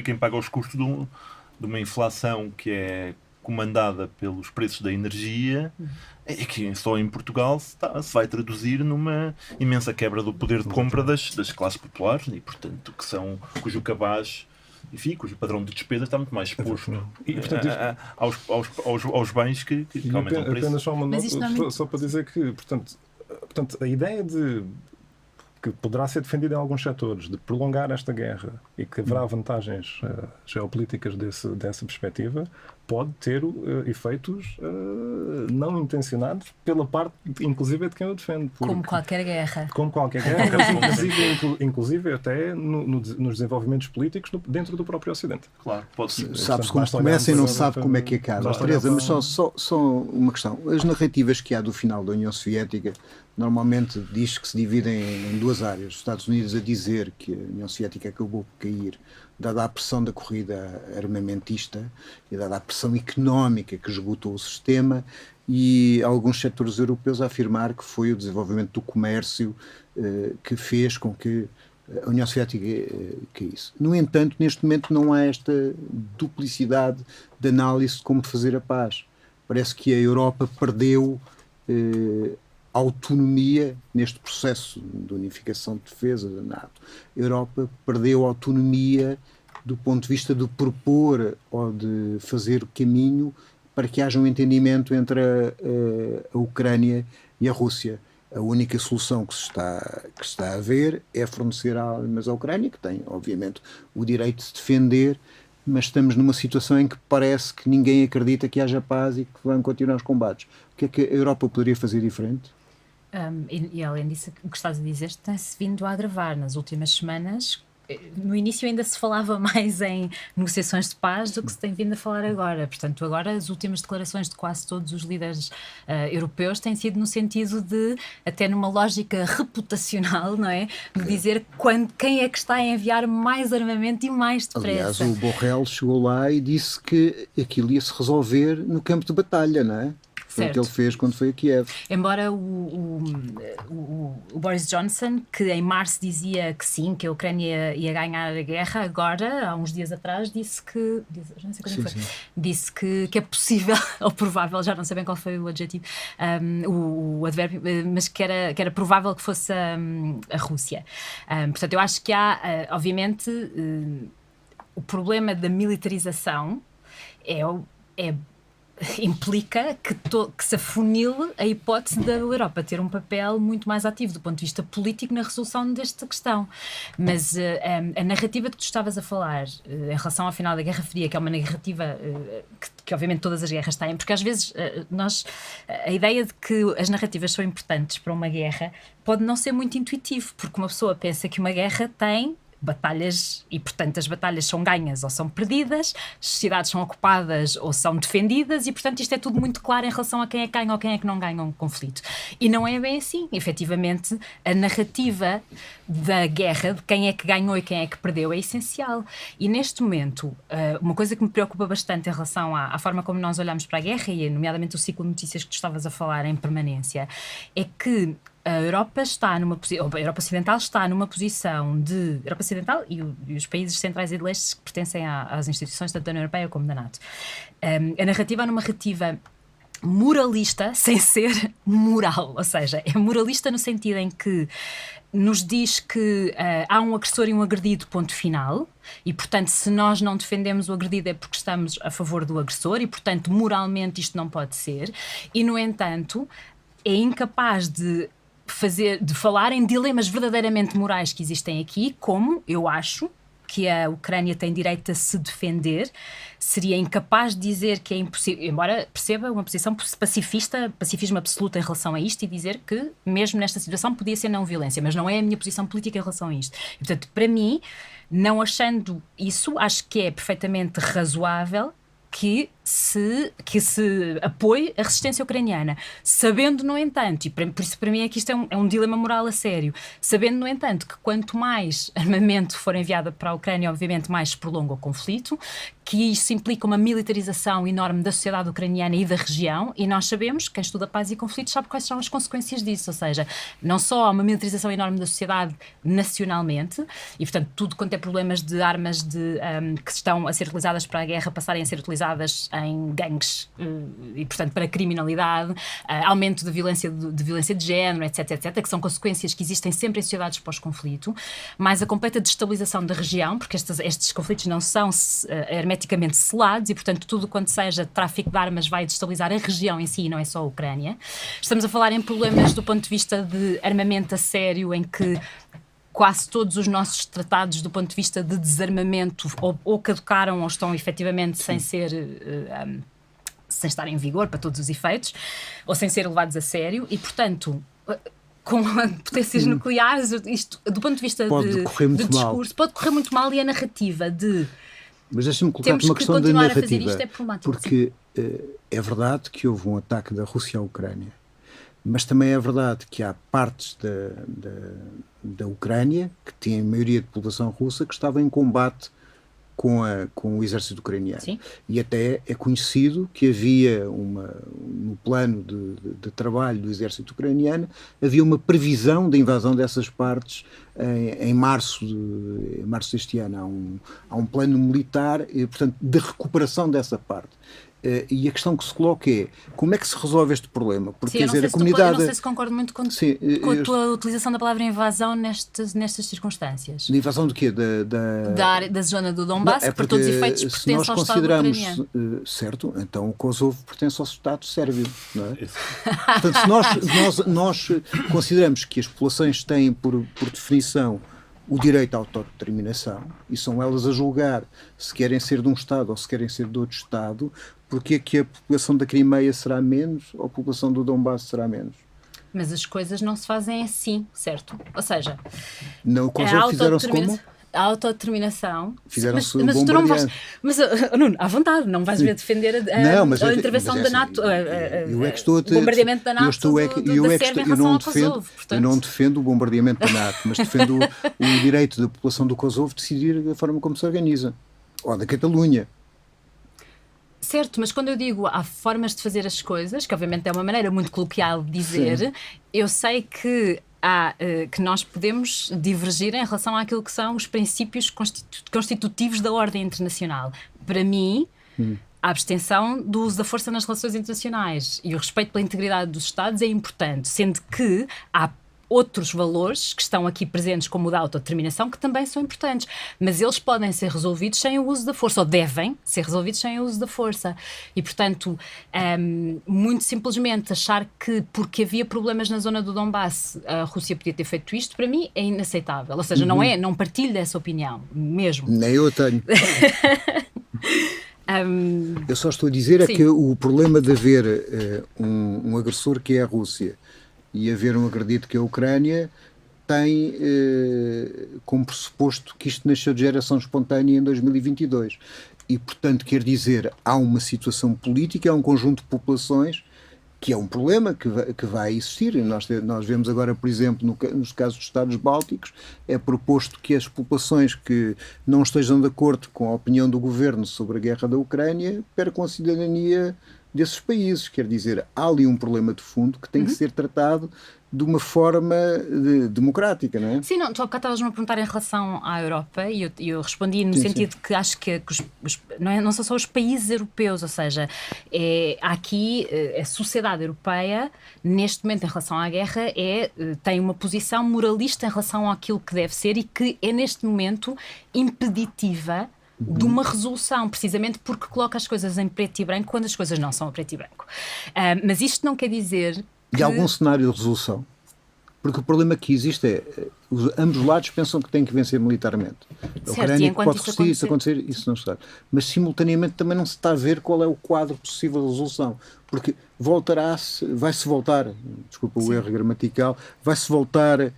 Quem paga os custos de uma inflação que é comandada pelos preços da energia, e que só em Portugal se vai traduzir numa imensa quebra do poder de compra das classes populares e, portanto, cujo cabaz, cujo padrão de despesa está muito mais exposto aos bens que aumentam o preço. Apenas só uma nota, só para dizer que, portanto, a ideia que poderá ser defendida em alguns setores, de prolongar esta guerra e que haverá vantagens geopolíticas dessa perspectiva, pode ter efeitos não intencionados pela parte, inclusive, de quem o defende. Como qualquer guerra. Como qualquer guerra, inclusive até nos desenvolvimentos políticos dentro do próprio Ocidente. Claro, sabe-se como começa e não sabe como é que acaba. Teresa, mas só uma questão. As narrativas que há do final da União Soviética normalmente diz que se dividem em duas áreas. Os Estados Unidos a dizer que a União Soviética acabou por cair, dada a pressão da corrida armamentista e dada a pressão económica que esgotou o sistema, e alguns setores europeus a afirmar que foi o desenvolvimento do comércio que fez com que a União Soviética caísse. No entanto, neste momento não há esta duplicidade de análise de como fazer a paz. Parece que a Europa perdeu autonomia neste processo de unificação de defesa da NATO. A Europa perdeu autonomia do ponto de vista de propor ou de fazer o caminho para que haja um entendimento entre a Ucrânia e a Rússia. A única solução que se está a ver é fornecer armas à Ucrânia, que tem, obviamente, o direito de se defender, mas estamos numa situação em que parece que ninguém acredita que haja paz e que vão continuar os combates. O que é que a Europa poderia fazer diferente? E além disso, o que estás a dizer tem-se vindo a agravar nas últimas semanas. No início ainda se falava mais em negociações de paz do que se tem vindo a falar agora. Portanto, agora as últimas declarações de quase todos os líderes europeus têm sido no sentido de, até numa lógica reputacional, não é? De dizer quem é que está a enviar mais armamento e mais depressa. Aliás, o Borrell chegou lá e disse que aquilo ia se resolver no campo de batalha, não é? Foi o que ele fez quando foi a Kiev. Embora o Boris Johnson, que em março dizia que sim, que a Ucrânia ia ganhar a guerra, agora, há uns dias atrás, disse que... não sei quando foi. Disse que é possível, ou provável, já não sei bem qual foi o adjetivo, o advérbio, mas que era provável que fosse a Rússia. Portanto, eu acho que há, obviamente, o problema da militarização implica que se afunile a hipótese da Europa ter um papel muito mais ativo do ponto de vista político na resolução desta questão. Mas a narrativa que tu estavas a falar em relação ao final da Guerra Fria, que é uma narrativa que obviamente todas as guerras têm, porque às vezes a ideia de que as narrativas são importantes para uma guerra pode não ser muito intuitivo, porque uma pessoa pensa que uma guerra tem batalhas e, portanto, as batalhas são ganhas ou são perdidas, as cidades são ocupadas ou são defendidas e, portanto, isto é tudo muito claro em relação a quem é que ganha ou quem é que não ganha um conflito. E não é bem assim. Efetivamente, a narrativa da guerra, de quem é que ganhou e quem é que perdeu, é essencial. E, neste momento, uma coisa que me preocupa bastante em relação à forma como nós olhamos para a guerra, e nomeadamente o ciclo de notícias que tu estavas a falar em permanência, é que a Europa Ocidental está numa posição de... Europa Ocidental e os países centrais e de leste que pertencem às instituições tanto da União Europeia como da NATO. A narrativa é uma narrativa moralista sem ser moral, ou seja, é moralista no sentido em que nos diz que há um agressor e um agredido, ponto final, e portanto se nós não defendemos o agredido é porque estamos a favor do agressor e portanto moralmente isto não pode ser, e no entanto é incapaz de falar em dilemas verdadeiramente morais que existem aqui, como eu acho que a Ucrânia tem direito a se defender, seria incapaz de dizer que é impossível, embora perceba uma posição pacifista, pacifismo absoluto em relação a isto, e dizer que mesmo nesta situação podia ser não violência, mas não é a minha posição política em relação a isto. E, portanto, para mim, não achando isso, acho que é perfeitamente razoável que se apoie a resistência ucraniana, sabendo, no entanto, e por isso para mim é que isto é um dilema moral a sério, sabendo, no entanto, que quanto mais armamento for enviado para a Ucrânia, obviamente mais se prolonga o conflito, que isso implica uma militarização enorme da sociedade ucraniana e da região, e nós sabemos, quem estuda paz e conflitos sabe quais são as consequências disso, ou seja, não só há uma militarização enorme da sociedade nacionalmente, e portanto tudo quanto é problemas de armas que estão a ser utilizadas para a guerra passarem a ser utilizadas em gangues e portanto para a criminalidade, aumento de violência de género, etc, que são consequências que existem sempre em sociedades pós-conflito, mais a completa destabilização da região, porque estes conflitos não são hermeticamente selados e, portanto, tudo quanto seja tráfico de armas vai destabilizar a região em si e não é só a Ucrânia. Estamos a falar em problemas do ponto de vista de armamento a sério, em que quase todos os nossos tratados do ponto de vista de desarmamento ou caducaram ou estão efetivamente sem estar em vigor para todos os efeitos, ou sem ser levados a sério e, portanto, com potências nucleares, isto, do ponto de vista de discurso, pode correr muito mal, e a narrativa de... Mas deixa-me colocar uma questão da narrativa, é problemático, porque é verdade que houve um ataque da Rússia à Ucrânia, mas também é verdade que há partes da Ucrânia, que tem a maioria de população russa, que estava em combate com o exército ucraniano. Sim. E até é conhecido que havia no plano de trabalho do exército ucraniano, havia uma previsão da invasão dessas partes em março deste ano. Há um plano militar, portanto, de recuperação dessa parte. E a questão que se coloca é como é que se resolve este problema? Porque, sim, quer dizer, a comunidade... Eu não sei se concordo muito com a tua utilização da palavra invasão nestas circunstâncias. De invasão de quê? Da zona do Donbass, que por todos os efeitos pertence ao Estado ucraniano. Certo, então o Kosovo pertence ao Estado sérvio, não é? Portanto, se nós consideramos que as populações têm, por definição, o direito à autodeterminação, e são elas a julgar se querem ser de um Estado ou se querem ser de outro Estado, porque é que a população da Crimeia será menos ou a população do Donbass será menos? Mas as coisas não se fazem assim, certo? Ou seja... No Kosovo fizeram-se como? A autodeterminação... Fizeram-se mas tu não vais... Mas, Nuno, à vontade, não vais ver defender a intervenção da NATO, o bombardeamento da NATO da Sérvia em relação ao Kosovo. Eu não defendo o bombardeamento da NATO, mas defendo o direito da população do Kosovo de decidir da forma como se organiza. Ou da Catalunha. Certo, mas quando eu digo há formas de fazer as coisas, que obviamente é uma maneira muito coloquial de dizer, sim, eu sei que que nós podemos divergir em relação àquilo que são os princípios constitutivos da ordem internacional. Para mim, a abstenção do uso da força nas relações internacionais e o respeito pela integridade dos Estados é importante, sendo que há outros valores que estão aqui presentes, como o da autodeterminação, que também são importantes, mas eles podem ser resolvidos sem o uso da força, ou devem ser resolvidos sem o uso da força. E, portanto, muito simplesmente achar que porque havia problemas na zona do Donbass a Rússia podia ter feito isto, para mim é inaceitável. Ou seja, não partilho dessa opinião, mesmo. Nem eu tenho. Eu só estou a dizer é que o problema de haver um agressor que é a Rússia e haver um agredido que é a Ucrânia tem como pressuposto que isto nasceu de geração espontânea em 2022 e, portanto, quer dizer, há uma situação política, há um conjunto de populações que é um problema que vai existir. Nós vemos agora, por exemplo, nos casos dos Estados Bálticos, é proposto que as populações que não estejam de acordo com a opinião do governo sobre a guerra da Ucrânia percam a cidadania desses países. Quer dizer, há ali um problema de fundo que tem que ser tratado de uma forma democrática, não é? Sim, tu há bocado estavas-me a perguntar em relação à Europa e eu respondi no sentido que acho que não são só os países europeus, ou seja, há aqui a sociedade europeia, neste momento em relação à guerra, tem uma posição moralista em relação àquilo que deve ser e que é neste momento impeditiva de uma resolução, precisamente porque coloca as coisas em preto e branco quando as coisas não são a preto e branco. Mas isto não quer dizer que... E algum cenário de resolução? Porque o problema que existe é ambos os lados pensam que têm que vencer militarmente. A Ucrânia pode resistir, isso acontecer, isso não se sabe. Mas simultaneamente também não se está a ver qual é o quadro possível de resolução. Porque vai-se voltar, desculpa o erro gramatical, vai-se voltar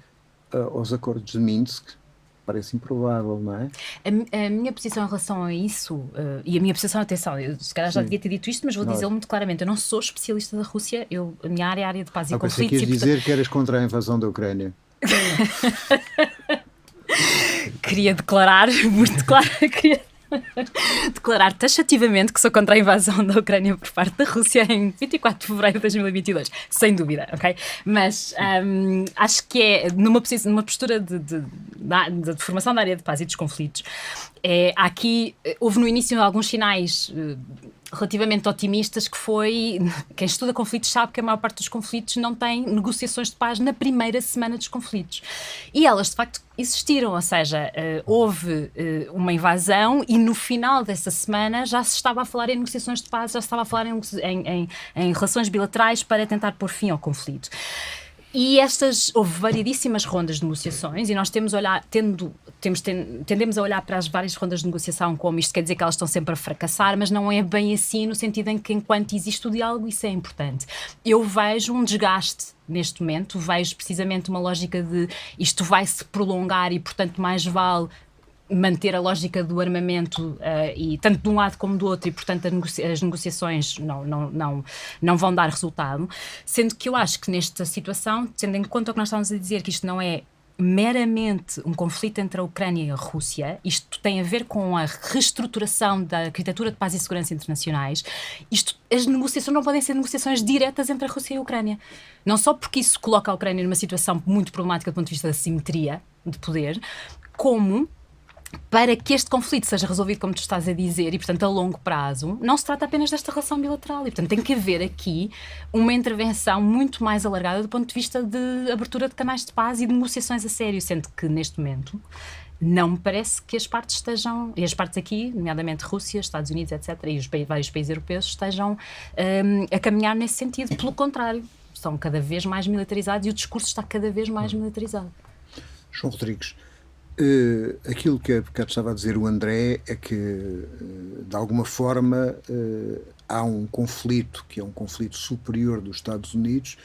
aos acordos de Minsk. Parece improvável, não é? A minha posição em relação a isso, e a minha posição, atenção, eu se calhar já devia ter dito isto, mas vou dizê-lo muito claramente, eu não sou especialista da Rússia, a minha área é a área de paz e conflitos. Pensei que ias dizer que eras contra a invasão da Ucrânia. Queria declarar, muito claro, declarar taxativamente que sou contra a invasão da Ucrânia por parte da Rússia em 24 de fevereiro de 2022, sem dúvida, ok? Mas acho que é numa postura de formação da área de paz e dos conflitos. Houve no início alguns sinais relativamente otimistas, que foi, quem estuda conflitos sabe que a maior parte dos conflitos não tem negociações de paz na primeira semana dos conflitos. E elas, de facto, existiram, ou seja, houve uma invasão e no final dessa semana já se estava a falar em negociações de paz, já se estava a falar em relações bilaterais para tentar pôr fim ao conflito. E houve variedíssimas rondas de negociações e nós tendemos a olhar para as várias rondas de negociação como isto quer dizer que elas estão sempre a fracassar, mas não é bem assim, no sentido em que enquanto existe o diálogo isso é importante. Eu vejo um desgaste neste momento, vejo precisamente uma lógica de isto vai se prolongar e portanto mais vale manter a lógica do armamento e tanto de um lado como do outro e portanto as negociações não vão dar resultado, sendo que eu acho que nesta situação, tendo em conta o que nós estamos a dizer, que isto não é meramente um conflito entre a Ucrânia e a Rússia, isto tem a ver com a reestruturação da arquitetura de paz e segurança internacionais, as negociações não podem ser negociações diretas entre a Rússia e a Ucrânia, não só porque isso coloca a Ucrânia numa situação muito problemática do ponto de vista da simetria de poder, como para que este conflito seja resolvido, como tu estás a dizer, e portanto a longo prazo, não se trata apenas desta relação bilateral e portanto tem que haver aqui uma intervenção muito mais alargada do ponto de vista de abertura de canais de paz e de negociações a sério, sendo que neste momento não me parece que as partes estejam, e as partes aqui, nomeadamente Rússia, Estados Unidos, etc., e os vários países europeus estejam a caminhar nesse sentido, pelo contrário, estão cada vez mais militarizados e o discurso está cada vez mais militarizado. João Rodrigues, aquilo que há bocado estava a dizer o André é que, de alguma forma, há um conflito que é um conflito superior dos Estados Unidos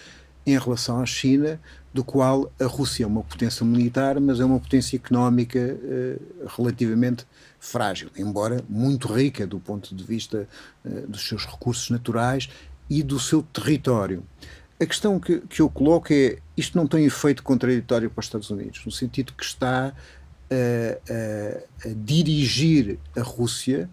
em relação à China, do qual a Rússia é uma potência militar, mas é uma potência económica relativamente frágil, embora muito rica do ponto de vista dos seus recursos naturais e do seu território. A questão que eu coloco é, isto não tem efeito contraditório para os Estados Unidos, no sentido que está a dirigir a Rússia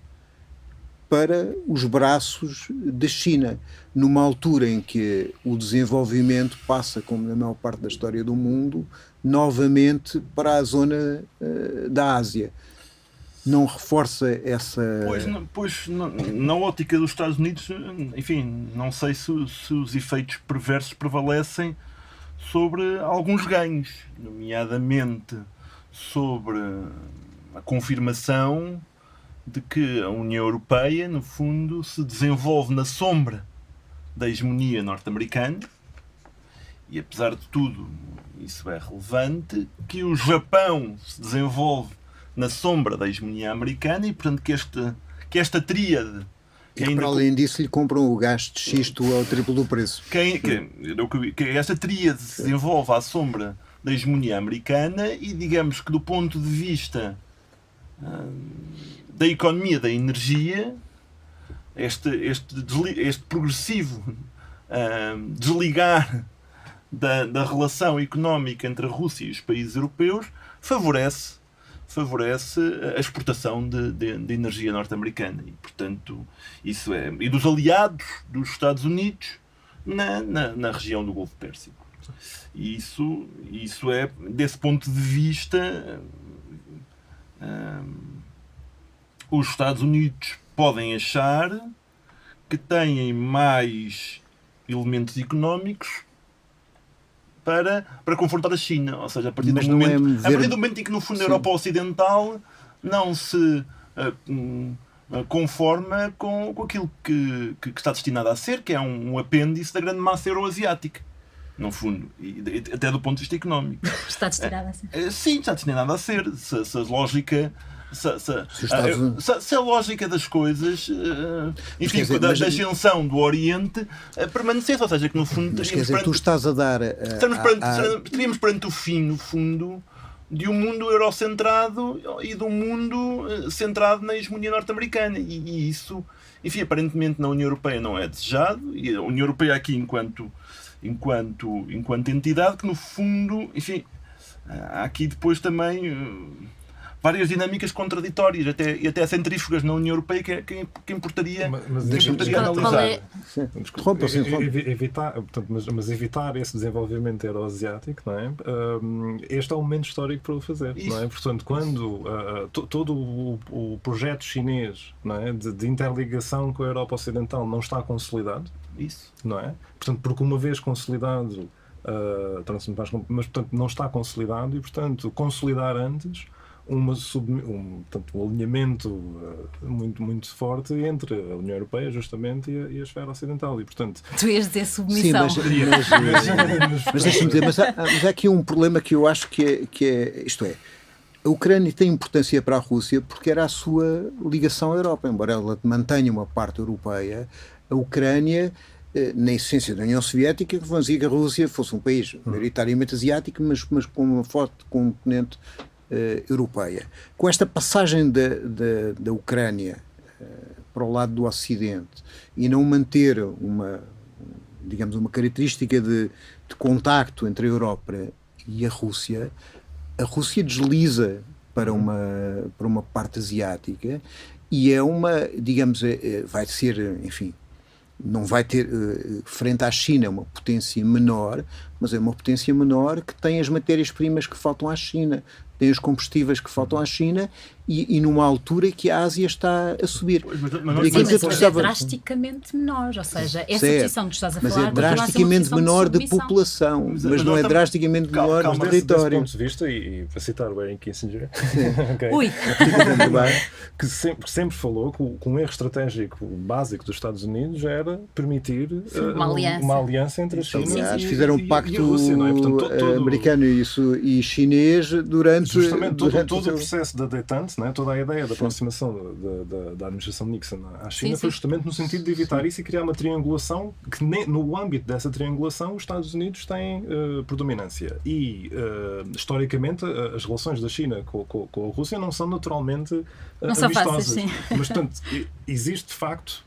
para os braços da China, numa altura em que o desenvolvimento passa, como na maior parte da história do mundo, novamente para a zona da Ásia. Não reforça essa... Pois na ótica dos Estados Unidos, enfim, não sei se os efeitos perversos prevalecem sobre alguns ganhos, nomeadamente sobre a confirmação de que a União Europeia, no fundo, se desenvolve na sombra da hegemonia norte-americana, e apesar de tudo, isso é relevante, que o Japão se desenvolve na sombra da hegemonia americana e, portanto, que esta tríade... E que, para além disso, lhe compram o gás de xisto ao triplo do preço. Que esta tríade se desenvolve à sombra da hegemonia americana e, digamos que do ponto de vista da economia da energia, este progressivo desligar da relação económica entre a Rússia e os países europeus favorece a exportação de energia norte-americana e, portanto, isso é... E dos aliados dos Estados Unidos na região do Golfo Pérsico. E isso é, desse ponto de vista, os Estados Unidos podem achar que têm mais elementos económicos para confrontar a China, ou seja, a partir do momento em que, no fundo, a Europa Ocidental não se conforma com aquilo que está destinado a ser, que é um apêndice da grande massa euroasiática, no fundo, e até do ponto de vista económico. Está destinado a ser? Sim, está destinado a ser. Se a lógica... Se a lógica das coisas, enfim, da ascensão do Oriente permanecesse, ou seja, que no fundo tu estás a dar estaríamos perante o fim, no fundo, de um mundo eurocentrado e de um mundo centrado na hegemonia norte-americana, e isso, enfim, aparentemente na União Europeia não é desejado, e a União Europeia aqui enquanto entidade, que no fundo, enfim, há aqui depois também várias dinâmicas contraditórias, até centrífugas na União Europeia que importaria analisar. Evitar esse desenvolvimento euroasiático, não é? Este é o momento histórico para o fazer, não é? Portanto, quando todo o projeto chinês, não é, de interligação com a Europa Ocidental não está consolidado, não é? Portanto, porque uma vez consolidado, mas portanto não está consolidado e, portanto, consolidar antes portanto, um alinhamento muito, muito forte entre a União Europeia, justamente, e a esfera ocidental. E, portanto... Tu ias dizer submissão. Sim, mas deixa-me dizer, mas há aqui um problema que eu acho que é, isto é, a Ucrânia tem importância para a Rússia porque era a sua ligação à Europa. Embora ela mantenha uma parte europeia, a Ucrânia, na essência da União Soviética, fazia que a Rússia fosse um país maioritariamente asiático, mas com uma forte componente europeia. Com esta passagem da Ucrânia para o lado do Ocidente e não manter uma característica de contacto entre a Europa e a Rússia desliza para uma parte asiática e vai ser, enfim, não vai ter, frente à China, uma potência menor, mas é uma potência menor que tem as matérias-primas que faltam à China, tem os combustíveis que faltam à China e numa altura que a Ásia está a subir. Mas é drasticamente menor, ou seja, essa posição que estás a falar... Mas é drasticamente menor de população, mas não é drasticamente menor de território. Desse ponto de vista, e para citar o Henry Kissinger, que sempre falou que um erro estratégico básico dos Estados Unidos era permitir uma aliança entre a China fizeram um pacto americano e chinês durante... Justamente todo o processo da détente, né, toda a ideia da aproximação da administração Nixon à China foi justamente no sentido de evitar isso e criar uma triangulação que no âmbito dessa triangulação os Estados Unidos têm predominância e historicamente as relações da China com a Rússia não são naturalmente amistosas, mas portanto existe de facto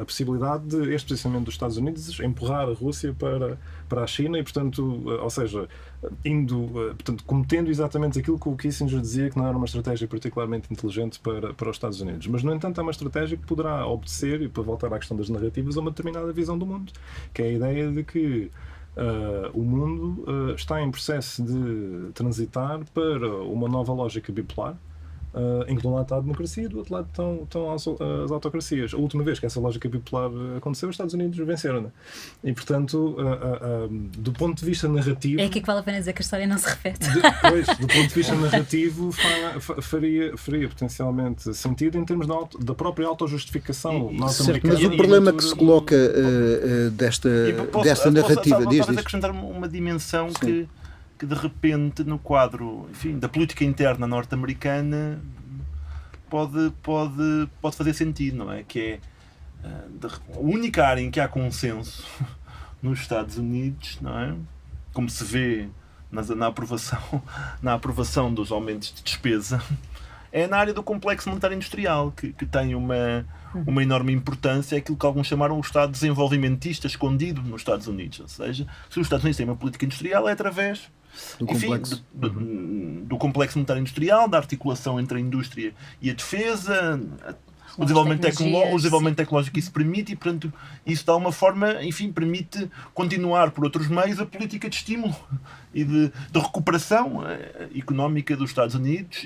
a possibilidade de este posicionamento dos Estados Unidos empurrar a Rússia para a China venciona e, portanto, ou seja, portanto, cometendo exatamente aquilo que o Kissinger dizia que não era uma estratégia particularmente inteligente para os Estados Unidos. Mas, no entanto, é uma estratégia que poderá obedecer, e para voltar à questão das narrativas, a uma determinada visão do mundo, que é a ideia de que o mundo está em processo de transitar para uma nova lógica bipolar, em que de um lado está a democracia e do outro lado estão as autocracias. A última vez que essa lógica bipolar aconteceu, os Estados Unidos venceram, né? E, portanto, do ponto de vista narrativo... É aqui que vale a pena dizer que a história não se repete. Do ponto de vista narrativo, faria potencialmente sentido em termos da própria autojustificação norte-americana. Mas o problema que se coloca desta narrativa... Talvez acrescentar uma dimensão que de repente no quadro, enfim, da política interna norte-americana pode fazer sentido, não é? Que é a única área em que há consenso nos Estados Unidos, não é? Como se vê na aprovação dos aumentos de despesa, é na área do complexo monetário industrial, que tem uma enorme importância, aquilo que alguns chamaram o Estado desenvolvimentista escondido nos Estados Unidos. Ou seja, se os Estados Unidos têm uma política industrial, é através do complexo monetário industrial, da articulação entre a indústria e a defesa, o desenvolvimento tecnológico que isso permite, e, portanto, isso de alguma forma, enfim, permite continuar por outros meios a política de estímulo e de recuperação económica dos Estados Unidos,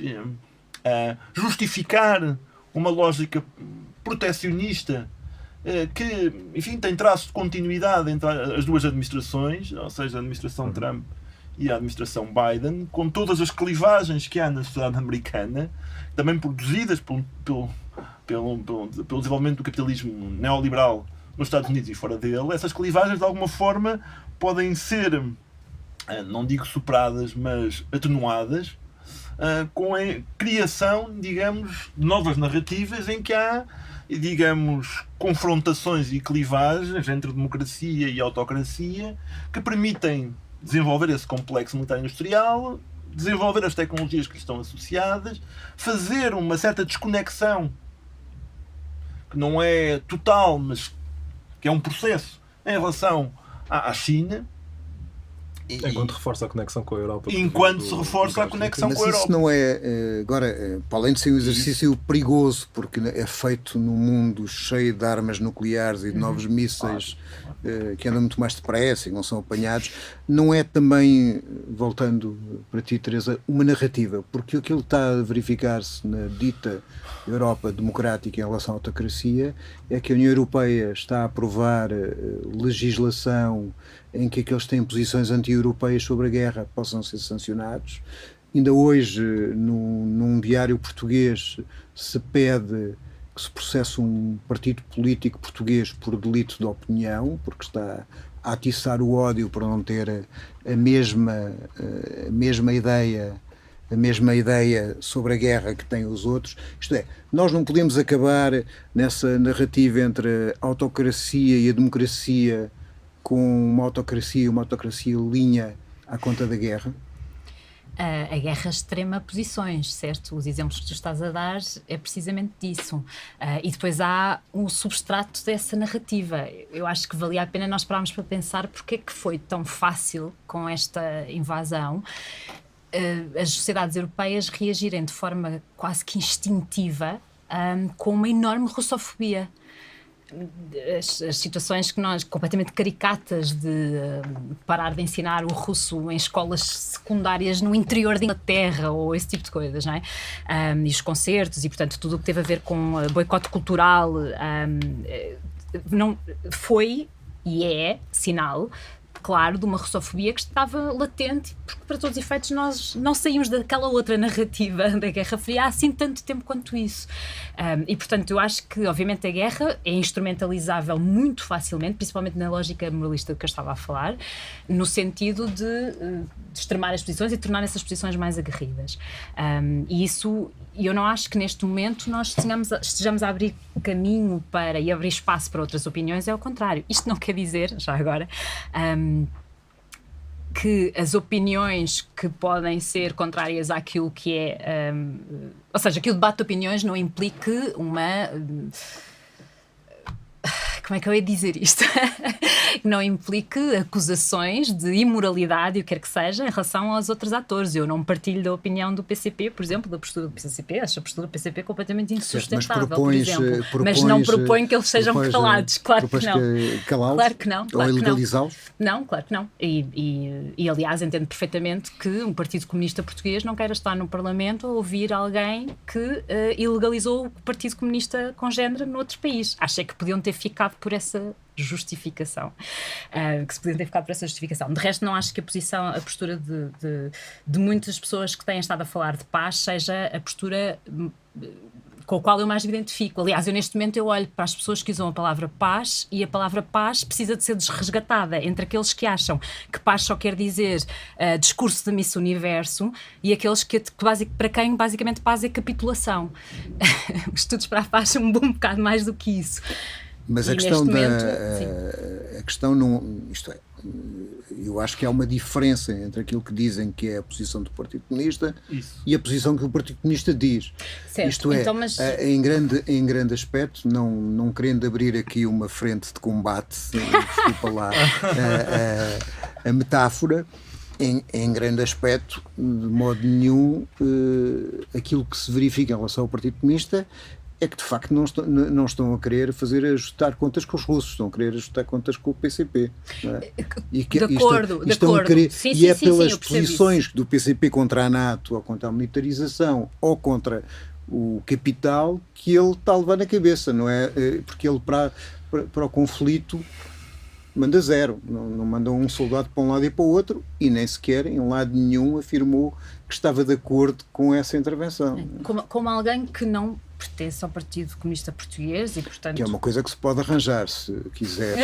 justificar uma lógica protecionista que, enfim, tem traço de continuidade entre as duas administrações, ou seja, a administração Trump e a administração Biden, com todas as clivagens que há na sociedade americana, também produzidas pelo desenvolvimento do capitalismo neoliberal nos Estados Unidos e fora dele. Essas clivagens, de alguma forma, podem ser, não digo superadas, mas atenuadas, com a criação, digamos, de novas narrativas em que há, digamos, confrontações e clivagens entre democracia e autocracia que permitem desenvolver esse complexo monetário industrial, desenvolver as tecnologias que lhe estão associadas, fazer uma certa desconexão que não é total, mas que é um processo em relação à China. Enquanto reforça a conexão com a Europa. Enquanto se reforça a conexão com a Europa. Mas isso não é, agora, para além de ser um exercício perigoso, porque é feito num mundo cheio de armas nucleares e de novos mísseis que andam muito mais depressa e não são apanhados, não é também, voltando para ti, Teresa, uma narrativa, porque aquilo que está a verificar-se na dita Europa democrática em relação à autocracia é que a União Europeia está a aprovar legislação em que aqueles que têm posições anti-europeias sobre a guerra possam ser sancionados. Ainda hoje, num diário português, se pede que se processe um partido político português por delito de opinião, porque está a atiçar o ódio por não ter a mesma ideia sobre a guerra que têm os outros. Isto é, nós não podemos acabar nessa narrativa entre a autocracia e a democracia com uma autocracia linha à conta da guerra. A guerra extrema posições, certo? Os exemplos que tu estás a dar é precisamente disso. E depois há um substrato dessa narrativa. Eu acho que valia a pena nós pararmos para pensar porque é que foi tão fácil com esta invasão as sociedades europeias reagirem de forma quase que instintiva com uma enorme russofobia. As situações que nós, completamente caricatas, de parar de ensinar o russo em escolas secundárias no interior da Inglaterra ou esse tipo de coisas, não é? E os concertos e, portanto, tudo o que teve a ver com boicote cultural não foi e é sinal claro, de uma russofobia que estava latente, porque para todos os efeitos nós não saímos daquela outra narrativa da Guerra Fria há assim tanto tempo quanto isso. E portanto eu acho que obviamente a guerra é instrumentalizável muito facilmente, principalmente na lógica moralista que eu estava a falar, no sentido de extremar as posições e tornar essas posições mais aguerridas. E isso, eu não acho que neste momento nós estejamos a abrir caminho para e abrir espaço para outras opiniões, é ao contrário. Isto não quer dizer, já agora, que as opiniões que podem ser contrárias àquilo que é... ou seja, que o debate de opiniões não implique uma... como é que eu ia dizer isto? Não implique acusações de imoralidade e o que quer que seja em relação aos outros atores. Eu não partilho da opinião do PCP, por exemplo, da postura do PCP. Acho a postura do PCP completamente insustentável, por exemplo. Mas não proponho que eles sejam calados. Claro que não. Claro que não. Ou ilegalizá-los? Não, claro que não. E aliás, entendo perfeitamente que um Partido Comunista Português não queira estar no Parlamento a ouvir alguém que ilegalizou o Partido Comunista com género noutro país. Acho que podiam ter ficado por essa justificação. De resto, não acho que a postura de muitas pessoas que têm estado a falar de paz seja a postura com a qual eu mais me identifico. Aliás, eu neste momento eu olho para as pessoas que usam a palavra paz e a palavra paz precisa de ser desresgatada entre aqueles que acham que paz só quer dizer discurso de Miss Universo e aqueles para quem basicamente paz é capitulação. Os estudos para a paz são um bocado mais do que isso. Mas a questão não... Isto é, eu acho que há uma diferença entre aquilo que dizem que é a posição do Partido Comunista e a posição que o Partido Comunista diz. Certo. Isto é, então, em grande aspecto, não querendo abrir aqui uma frente de combate, desculpa lá a metáfora, em grande aspecto, de modo nenhum, aquilo que se verifica em relação ao Partido Comunista é que de facto não estão a querer ajustar contas com os russos, estão a querer ajustar contas com o PCP. Não é? De acordo. E é pelas posições do PCP contra a NATO, ou contra a militarização, ou contra o capital, que ele está a levar na cabeça, não é? Porque ele para o conflito manda zero, não manda um soldado para um lado e para o outro, e nem sequer em lado nenhum afirmou que estava de acordo com essa intervenção. Como alguém que não pertence ao Partido Comunista Português e, portanto... Que é uma coisa que se pode arranjar, se quiser.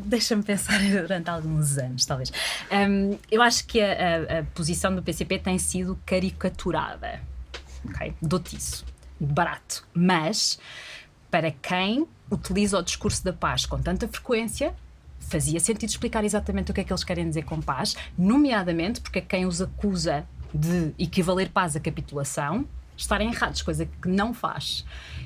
Deixa-me pensar durante alguns anos, talvez. Eu acho que a posição do PCP tem sido caricaturada. Okay? Dou-te isso. Barato. Mas, para quem utiliza o discurso da paz com tanta frequência, fazia sentido explicar exatamente o que é que eles querem dizer com paz, nomeadamente porque quem os acusa de equivaler paz à capitulação estarem errados, coisa que não faz.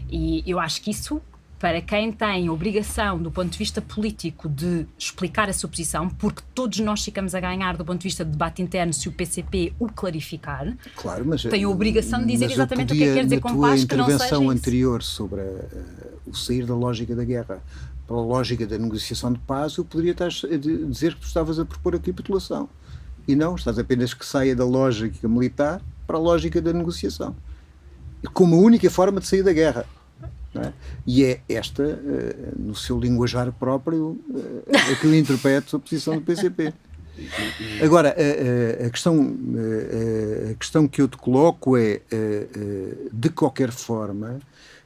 E eu acho que isso, para quem tem obrigação do ponto de vista político de explicar a sua posição, porque todos nós ficamos a ganhar do ponto de vista de debate interno se o PCP o clarificar, claro, mas tem a obrigação de dizer exatamente o que é que quer dizer com paz, que não seja isso. Na tua intervenção anterior sobre o sair da lógica da guerra para a lógica da negociação de paz, eu poderia dizer que tu estavas a propor a capitulação. E não, estás apenas que saia da lógica militar para a lógica da negociação. Como a única forma de sair da guerra. Não é? E é esta, no seu linguajar próprio, que eu interpreto a posição do PCP. Agora, a questão que eu te coloco é, de qualquer forma,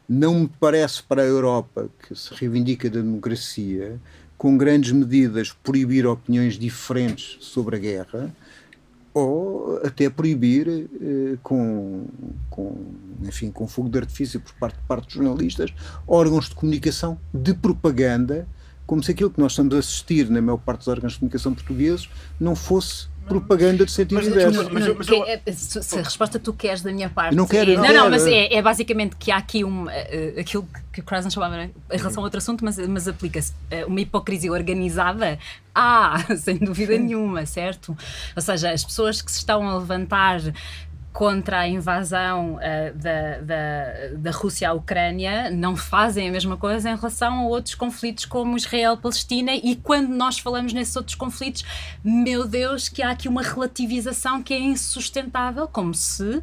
não me parece para a Europa, que se reivindica da democracia, com grandes medidas proibir opiniões diferentes sobre a guerra, ou até proibir com fogo de artifício por parte dos jornalistas, órgãos de comunicação de propaganda, como se aquilo que nós estamos a assistir na maior parte dos órgãos de comunicação portugueses não fosse propaganda de sentido inverso. Se a resposta que tu queres da minha parte... Não quero. Mas é basicamente que há aqui aquilo que o Krasner chamava, em relação a outro assunto, mas aplica-se uma hipocrisia organizada. Sem dúvida nenhuma, certo? Ou seja, as pessoas que se estão a levantar contra a invasão da Rússia à Ucrânia não fazem a mesma coisa em relação a outros conflitos como Israel-Palestina, e quando nós falamos nesses outros conflitos, meu Deus, que há aqui uma relativização que é insustentável, como se,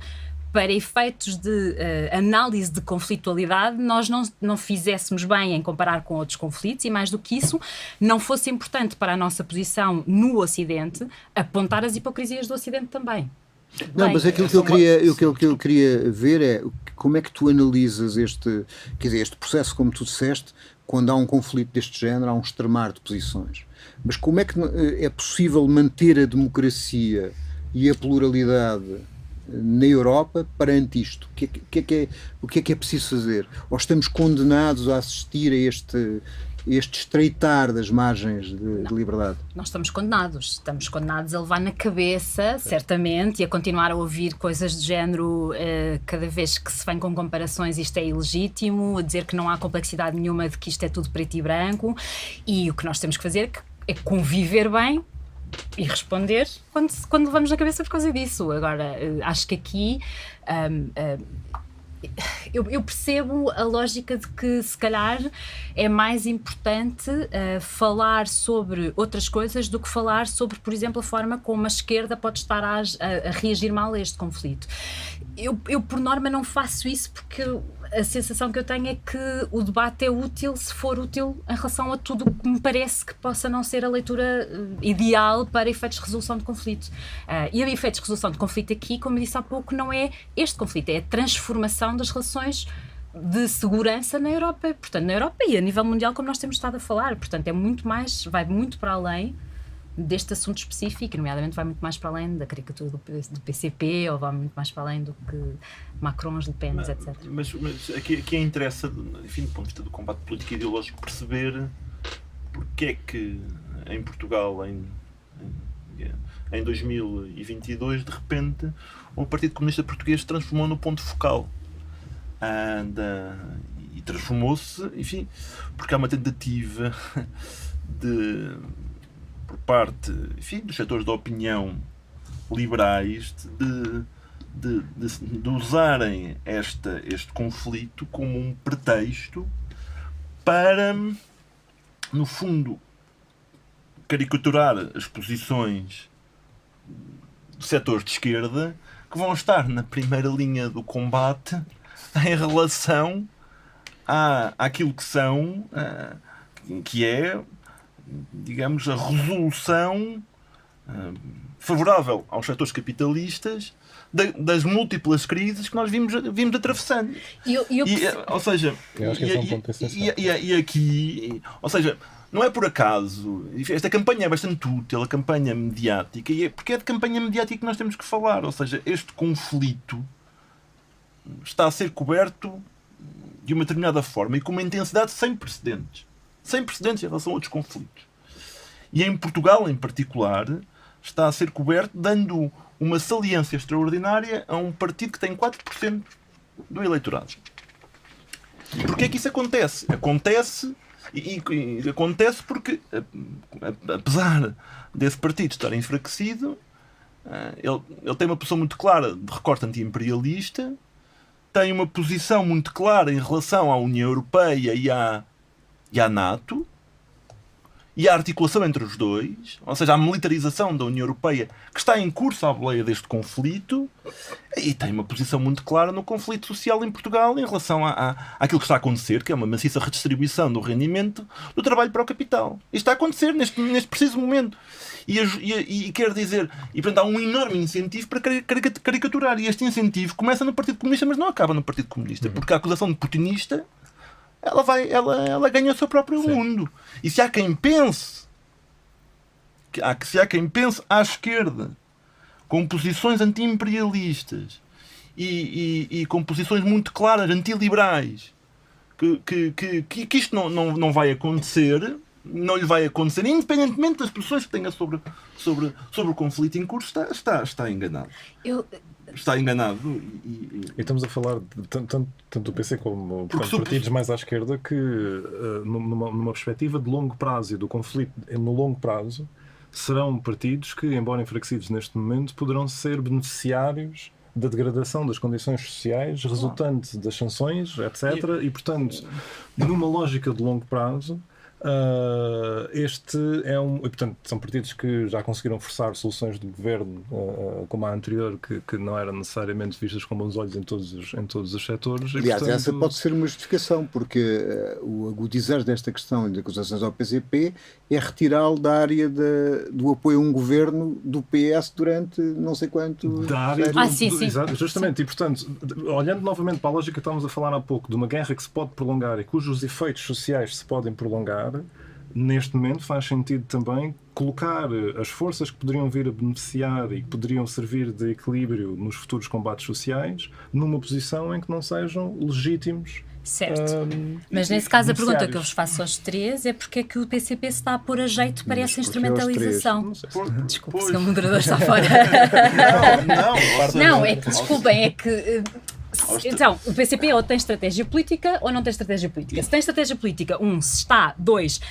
para efeitos de análise de conflitualidade, nós não fizéssemos bem em comparar com outros conflitos, e mais do que isso, não fosse importante para a nossa posição no Ocidente apontar as hipocrisias do Ocidente também. Não, mas aquilo que eu queria ver é como é que tu analisas este processo, como tu disseste, quando há um conflito deste género, há um extremar de posições. Mas como é que é possível manter a democracia e a pluralidade na Europa perante isto? O que é que é preciso fazer? Ou estamos condenados a assistir a este estreitar das margens de liberdade? Nós estamos condenados a levar na cabeça, certamente, e a continuar a ouvir coisas do género, cada vez que se vem com comparações, isto é ilegítimo, a dizer que não há complexidade nenhuma, de que isto é tudo preto e branco, e o que nós temos que fazer é conviver bem e responder quando levamos na cabeça por causa disso. Agora, acho que aqui eu percebo a lógica de que se calhar é mais importante falar sobre outras coisas do que falar sobre, por exemplo, a forma como a esquerda pode estar a reagir mal a este conflito. Eu por norma não faço isso, porque a sensação que eu tenho é que o debate é útil se for útil em relação a tudo o que me parece que possa não ser a leitura ideal para efeitos de resolução de conflito. E a efeitos de resolução de conflito aqui, como eu disse há pouco, não é este conflito, é a transformação das relações de segurança na Europa. Portanto, na Europa e a nível mundial, como nós temos estado a falar. Portanto, é muito mais, vai muito para além deste assunto específico, nomeadamente vai muito mais para além da caricatura do PCP, ou vai muito mais para além do que Macron, Le Pen, etc. Mas aqui interessa, enfim, do ponto de vista do combate político e ideológico, perceber porque é que em Portugal, em 2022, de repente, o Partido Comunista Português se transformou no ponto focal. E transformou-se, enfim, porque há uma tentativa por parte, enfim, dos setores da opinião liberais de usarem este conflito como um pretexto para, no fundo, caricaturar as posições de setores de esquerda que vão estar na primeira linha do combate em relação àquilo que é, digamos, a resolução favorável aos setores capitalistas das múltiplas crises que nós vimos atravessando. Ou seja, e aqui, ou seja, não é por acaso, esta campanha é bastante útil, a campanha mediática, porque é de campanha mediática que nós temos que falar. Ou seja, este conflito está a ser coberto de uma determinada forma e com uma intensidade sem precedentes. Sem precedentes em relação a outros conflitos. E em Portugal, em particular, está a ser coberto dando uma saliência extraordinária a um partido que tem 4% do eleitorado. E porquê é que isso acontece? Acontece porque, apesar desse partido estar enfraquecido, ele tem uma posição muito clara de recorte anti-imperialista, tem uma posição muito clara em relação à União Europeia e à NATO, e a articulação entre os dois, ou seja, a militarização da União Europeia, que está em curso à boleia deste conflito, e tem uma posição muito clara no conflito social em Portugal em relação àquilo que está a acontecer, que é uma maciça redistribuição do rendimento do trabalho para o capital. Isto está a acontecer neste preciso momento. E quer dizer, e portanto há um enorme incentivo para caricaturar, e este incentivo começa no Partido Comunista, mas não acaba no Partido Comunista, porque a acusação de putinista ela ganha o seu próprio mundo. E se há quem pense à esquerda com posições anti-imperialistas e com posições muito claras antiliberais, que isto não vai acontecer, não lhe vai acontecer, independentemente das posições que tenha sobre o conflito em curso, está enganado. Está enganado. E estamos a falar tanto do PC como partidos mais à esquerda que, numa perspectiva de longo prazo e do conflito no longo prazo, serão partidos que, embora enfraquecidos neste momento, poderão ser beneficiários da degradação das condições sociais resultante das sanções, etc. E, portanto, numa lógica de longo prazo, este é portanto, são partidos que já conseguiram forçar soluções do governo, como a anterior, que não eram necessariamente vistas com bons olhos em todos os setores. Aliás, portanto, essa pode ser uma justificação, porque o agudizar desta questão de acusações ao PCP é retirá-lo da área do apoio a um governo do PS durante não sei quanto... Da área sim. Justamente, e portanto, olhando novamente para a lógica que estávamos a falar há pouco, de uma guerra que se pode prolongar e cujos efeitos sociais se podem prolongar, neste momento faz sentido também colocar as forças que poderiam vir a beneficiar e que poderiam servir de equilíbrio nos futuros combates sociais numa posição em que não sejam legítimos Certo. Mas nesse caso a pergunta que eu vos faço aos três é porque é que o PCP se está a pôr a jeito para essa instrumentalização. Desculpe, se o moderador está fora. Não, é que, desculpem, é que... Então, o PCP ou tem estratégia política ou não tem estratégia política. Se tem estratégia política, se está,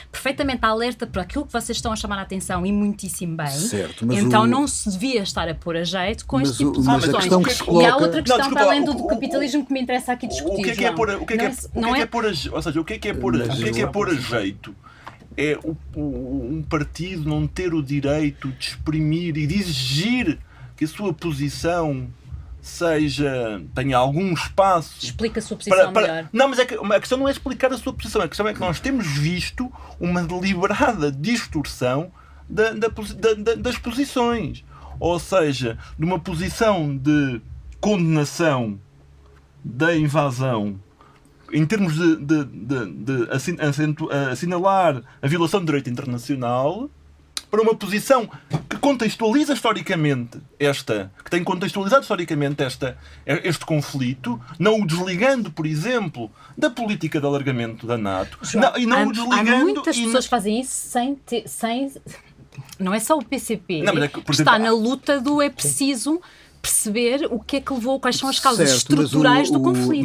perfeitamente alerta para aquilo que vocês estão a chamar a atenção e muitíssimo bem, certo, então não se devia estar a pôr a jeito com este tipo de questões. E há outra questão para além do capitalismo que me interessa aqui discutir. O que é pôr a jeito? É um partido não ter o direito de exprimir e de exigir que a sua posição tenha algum espaço. Explica a sua posição melhor. Não, mas a questão não é explicar a sua posição, a questão é que nós temos visto uma deliberada distorção das posições. Ou seja, de uma posição de condenação da invasão em termos de assinalar a violação do direito internacional, para uma posição que contextualiza historicamente que tem contextualizado historicamente este conflito, não o desligando, por exemplo, da política de alargamento da NATO. Há muitas pessoas que fazem isso sem... Não é só o PCP que está na luta do é preciso perceber o que é que levou, quais são as causas estruturais do conflito.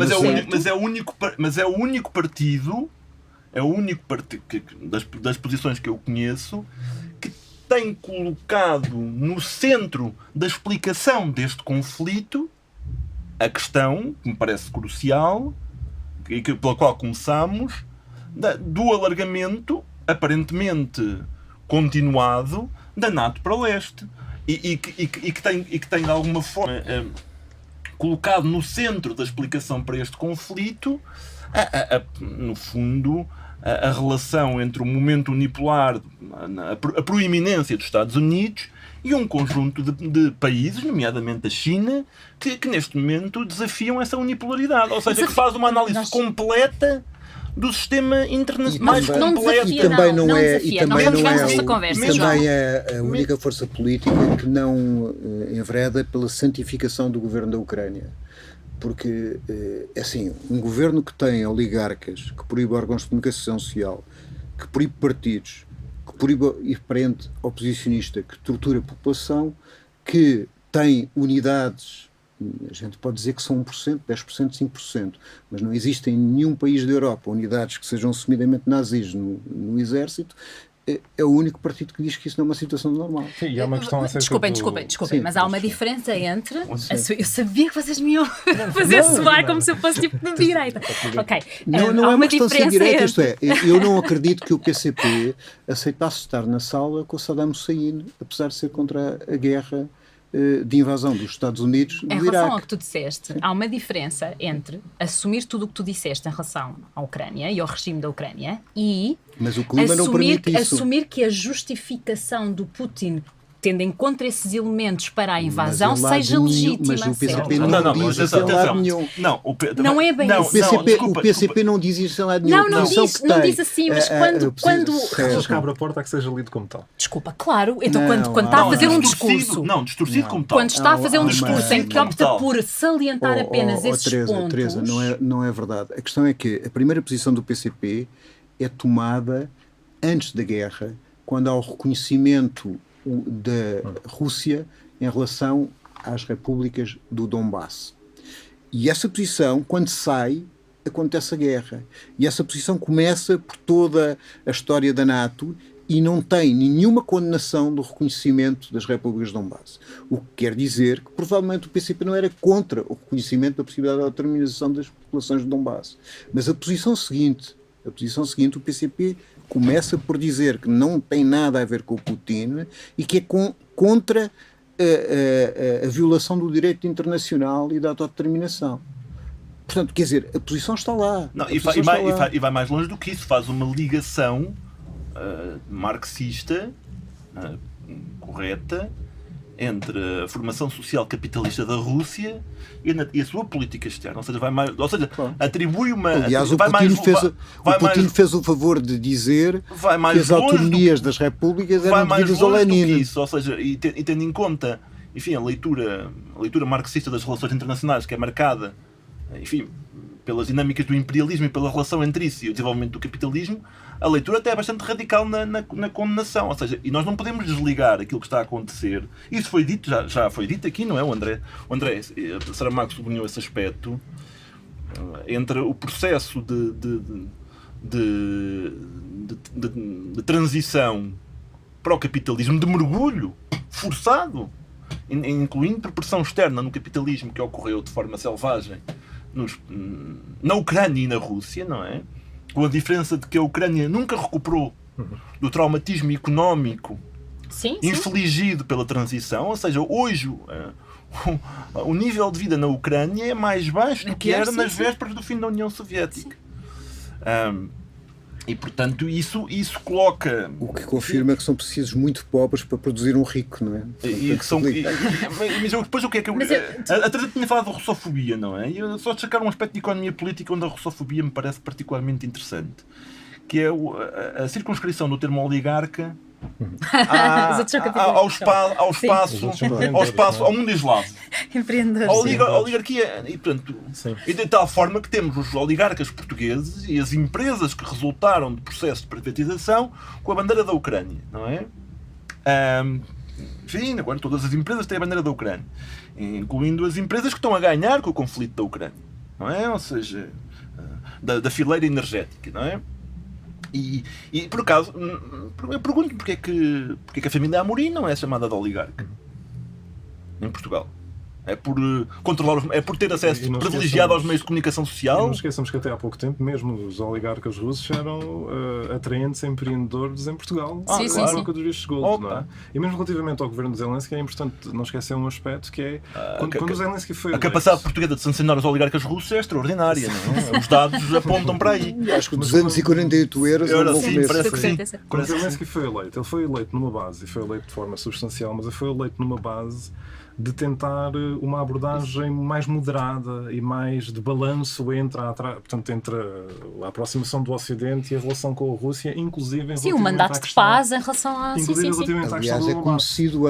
Mas é o único partido das posições que eu conheço que tem colocado no centro da explicação deste conflito a questão, que me parece crucial, e pela qual começamos, do alargamento aparentemente continuado da NATO para o leste. E que tem de alguma forma colocado no centro da explicação para este conflito, no fundo, a relação entre o momento unipolar, a proeminência dos Estados Unidos e um conjunto de países, nomeadamente a China, que neste momento desafiam essa unipolaridade. Ou seja, que faz uma análise completa do sistema internacional mais completo. E também não é a única força política que não envereda pela santificação do governo da Ucrânia. Porque, assim, um governo que tem oligarcas, que proíbe órgãos de comunicação social, que proíbe partidos, que proíbe frente oposicionista, que tortura a população, que tem unidades, a gente pode dizer que são 1%, 10%, 5%, mas não existe em nenhum país da Europa unidades que sejam assumidamente nazis no exército. É o único partido que diz que isso não é uma situação normal. Sim, e há uma questão Desculpem, mas há uma diferença entre... Eu sabia que vocês me iam fazer soar como se eu fosse tipo de direita. Ok. Não é uma questão de ser direita, isto é, eu não acredito que o PCP aceitasse estar na sala com o Saddam Hussein, apesar de ser contra a guerra de invasão dos Estados Unidos no Iraque. Em relação ao que tu disseste, há uma diferença entre assumir tudo o que tu disseste em relação à Ucrânia e ao regime da Ucrânia e mas o clima não permite isso. Assumir que a justificação do Putin, tendo em conta esses elementos para a invasão, seja legítima. Mas o PCP não diz isso em lado nenhum. Não é bem isso. O PCP não diz isso em lado nenhum. Não diz assim, mas quando... Mas que abre a porta a que seja lido como tal. Desculpa, claro. Então quando está a fazer um discurso... distorcido como tal. Quando está a fazer um discurso em que opta por salientar apenas esses pontos... Teresa, não é verdade. A questão é que a primeira posição do PCP é tomada antes da guerra, quando há o reconhecimento da Rússia em relação às repúblicas do Donbass. E essa posição, quando sai, acontece a guerra. E essa posição começa por toda a história da NATO e não tem nenhuma condenação do reconhecimento das repúblicas do Donbass. O que quer dizer que provavelmente o PCP não era contra o reconhecimento da possibilidade de autodeterminação das populações do Donbass. Mas a posição seguinte, o PCP começa por dizer que não tem nada a ver com o Putin e que é contra a violação do direito internacional e da autodeterminação. Portanto, quer dizer, a posição está lá. E vai mais longe do que isso. Faz uma ligação marxista correta entre a formação social capitalista da Rússia e a sua política externa. Ou seja, atribui uma... Aliás, o Putin fez o favor de dizer que as autonomias das repúblicas eram devidas ao Lenin. Ou seja, e tendo em conta, enfim, a leitura marxista das relações internacionais, que é marcada, enfim, pelas dinâmicas do imperialismo e pela relação entre isso e o desenvolvimento do capitalismo, a leitura até é bastante radical na condenação. Ou seja, e nós não podemos desligar aquilo que está a acontecer. Isso foi dito, já foi dito aqui, não é? O André Saramago sublinhou esse aspecto entre o processo de transição para o capitalismo, de mergulho forçado, incluindo por pressão externa no capitalismo que ocorreu de forma selvagem na Ucrânia e na Rússia, não é? Com a diferença de que a Ucrânia nunca recuperou do traumatismo económico infligido pela transição, ou seja, hoje o nível de vida na Ucrânia é mais baixo do que era nas vésperas do fim da União Soviética. E, portanto, isso coloca... O que confirma que são precisos muito pobres para produzir um rico, não é? Mas depois o que é que... A Teresa tinha falado de russofobia, não é? E eu só destacar um aspecto de economia política onde a russofobia me parece particularmente interessante, que é a circunscrição do termo oligarca ao mundo eslavo. A oligarquia, e portanto, e de tal forma que temos os oligarcas portugueses e as empresas que resultaram de processos de privatização com a bandeira da Ucrânia, não é? Enfim, agora todas as empresas têm a bandeira da Ucrânia, incluindo as empresas que estão a ganhar com o conflito da Ucrânia, não é? Ou seja, da fileira energética, não é? E por acaso, eu pergunto porque é que a família Amorim não é chamada de oligarca em Portugal? É por controlar, é por ter acesso privilegiado aos meios de comunicação social? Não esqueçamos que até há pouco tempo mesmo os oligarcas russos eram atraentes empreendedores em Portugal, sim. troca dos vistos gold, não é? E mesmo relativamente ao governo de Zelensky é importante não esquecer um aspecto que é quando Zelensky foi eleito, a capacidade portuguesa de sancionar os oligarcas russos é extraordinária, não é? Os dados apontam para aí. Acho que 248 euros é um bom preço. Quando Zelensky foi eleito, ele foi eleito numa base, e foi eleito de forma substancial, mas ele foi eleito numa base de tentar uma abordagem mais moderada e mais de balanço entre a aproximação do Ocidente e a relação com a Rússia, inclusive um mandato de paz em relação à... Aliás, é conhecido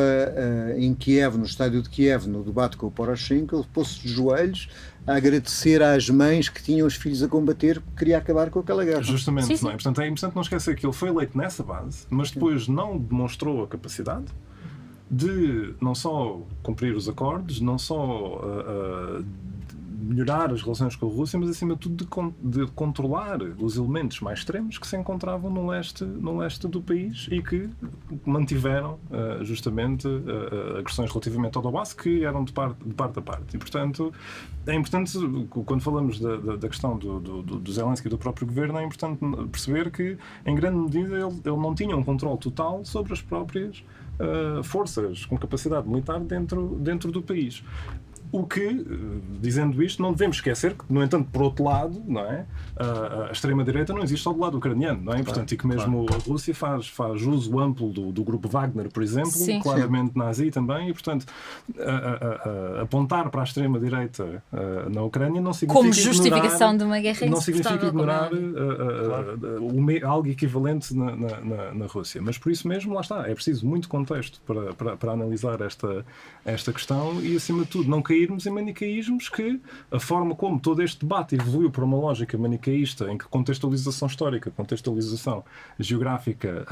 em Kiev, no estádio de Kiev, no debate com o Poroshenko, ele pôs-se de joelhos a agradecer às mães que tinham os filhos a combater porque queria acabar com aquela guerra. Justamente, não é? Portanto, é importante não esquecer que ele foi eleito nessa base, mas depois não demonstrou a capacidade de não só cumprir os acordos, não só melhorar as relações com a Rússia, mas acima de tudo de controlar os elementos mais extremos que se encontravam no leste do país e que mantiveram justamente agressões relativamente ao Donbass que eram de parte a parte. E, portanto, é importante, quando falamos da questão do Zelensky e do próprio governo, é importante perceber que, em grande medida, ele não tinha um controle total sobre as próprias forças com capacidade militar dentro do país. O que, dizendo isto, não devemos esquecer que, no entanto, por outro lado, não é? A extrema-direita não existe só do lado ucraniano, não é? Portanto, e que mesmo a Rússia faz uso amplo do grupo Wagner, por exemplo, claramente nazi também, e, portanto, apontar para a extrema-direita na Ucrânia não significa como justificação de uma guerra não significa ignorar algo equivalente na Rússia. Mas por isso mesmo, lá está, é preciso muito contexto para analisar esta questão e, acima de tudo, não cairmos em manicaísmos, que a forma como todo este debate evoluiu para uma lógica manicaísta em que contextualização histórica, contextualização geográfica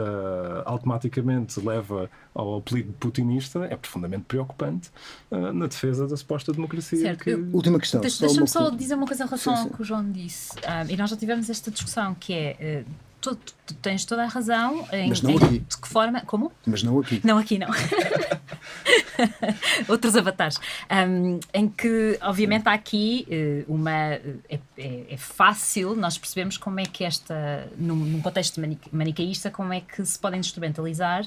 automaticamente leva ao apelido putinista, é profundamente preocupante na defesa da suposta democracia. Certo. Última questão. Deixa-me só dizer uma coisa em relação ao que o João disse. E nós já tivemos esta discussão que é... Tu tens toda a razão mas não aqui. De que forma... Como? Mas não aqui. Não aqui, não. Outros avatares. Em que, obviamente, há aqui é fácil nós percebemos como é que num contexto manicaísta, como é que se podem instrumentalizar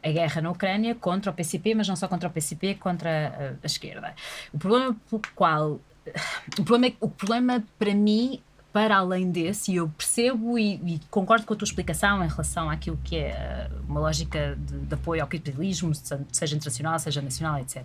a guerra na Ucrânia contra o PCP, mas não só contra o PCP, contra a esquerda. O problema para mim, para além desse, e eu percebo percebo e concordo com a tua explicação em relação àquilo que é uma lógica de apoio ao capitalismo, seja internacional, seja nacional, etc.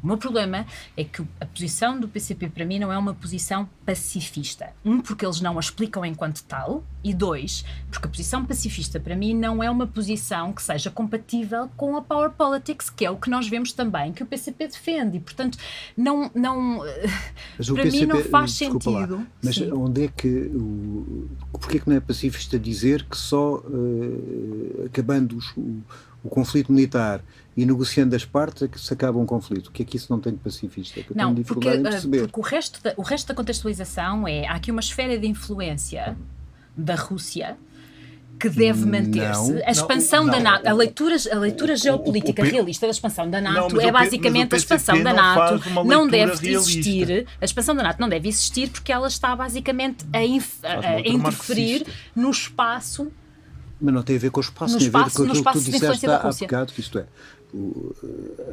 O meu problema é que a posição do PCP para mim não é uma posição pacifista. Porque eles não a explicam enquanto tal, e 2, porque a posição pacifista para mim não é uma posição que seja compatível com a power politics, que é o que nós vemos também que o PCP defende, e portanto não para PCP, mim não faz desculpa sentido. Lá, mas sim. onde é que porque é que não é pacifista dizer que só acabando o conflito militar e negociando as partes é que se acaba um conflito? O que é que isso não tem de pacifista? Que eu não, tenho dificuldade em perceber. porque o resto da contextualização há aqui uma esfera de influência da Rússia que deve manter-se. A expansão da NATO, a leitura geopolítica realista da expansão da NATO é basicamente a expansão da NATO não deve existir. A expansão da NATO não deve existir porque ela está basicamente a interferir no espaço. Mas não tem a ver com o espaço, tem a ver com aquilo que tu disseste há bocado, que isto é,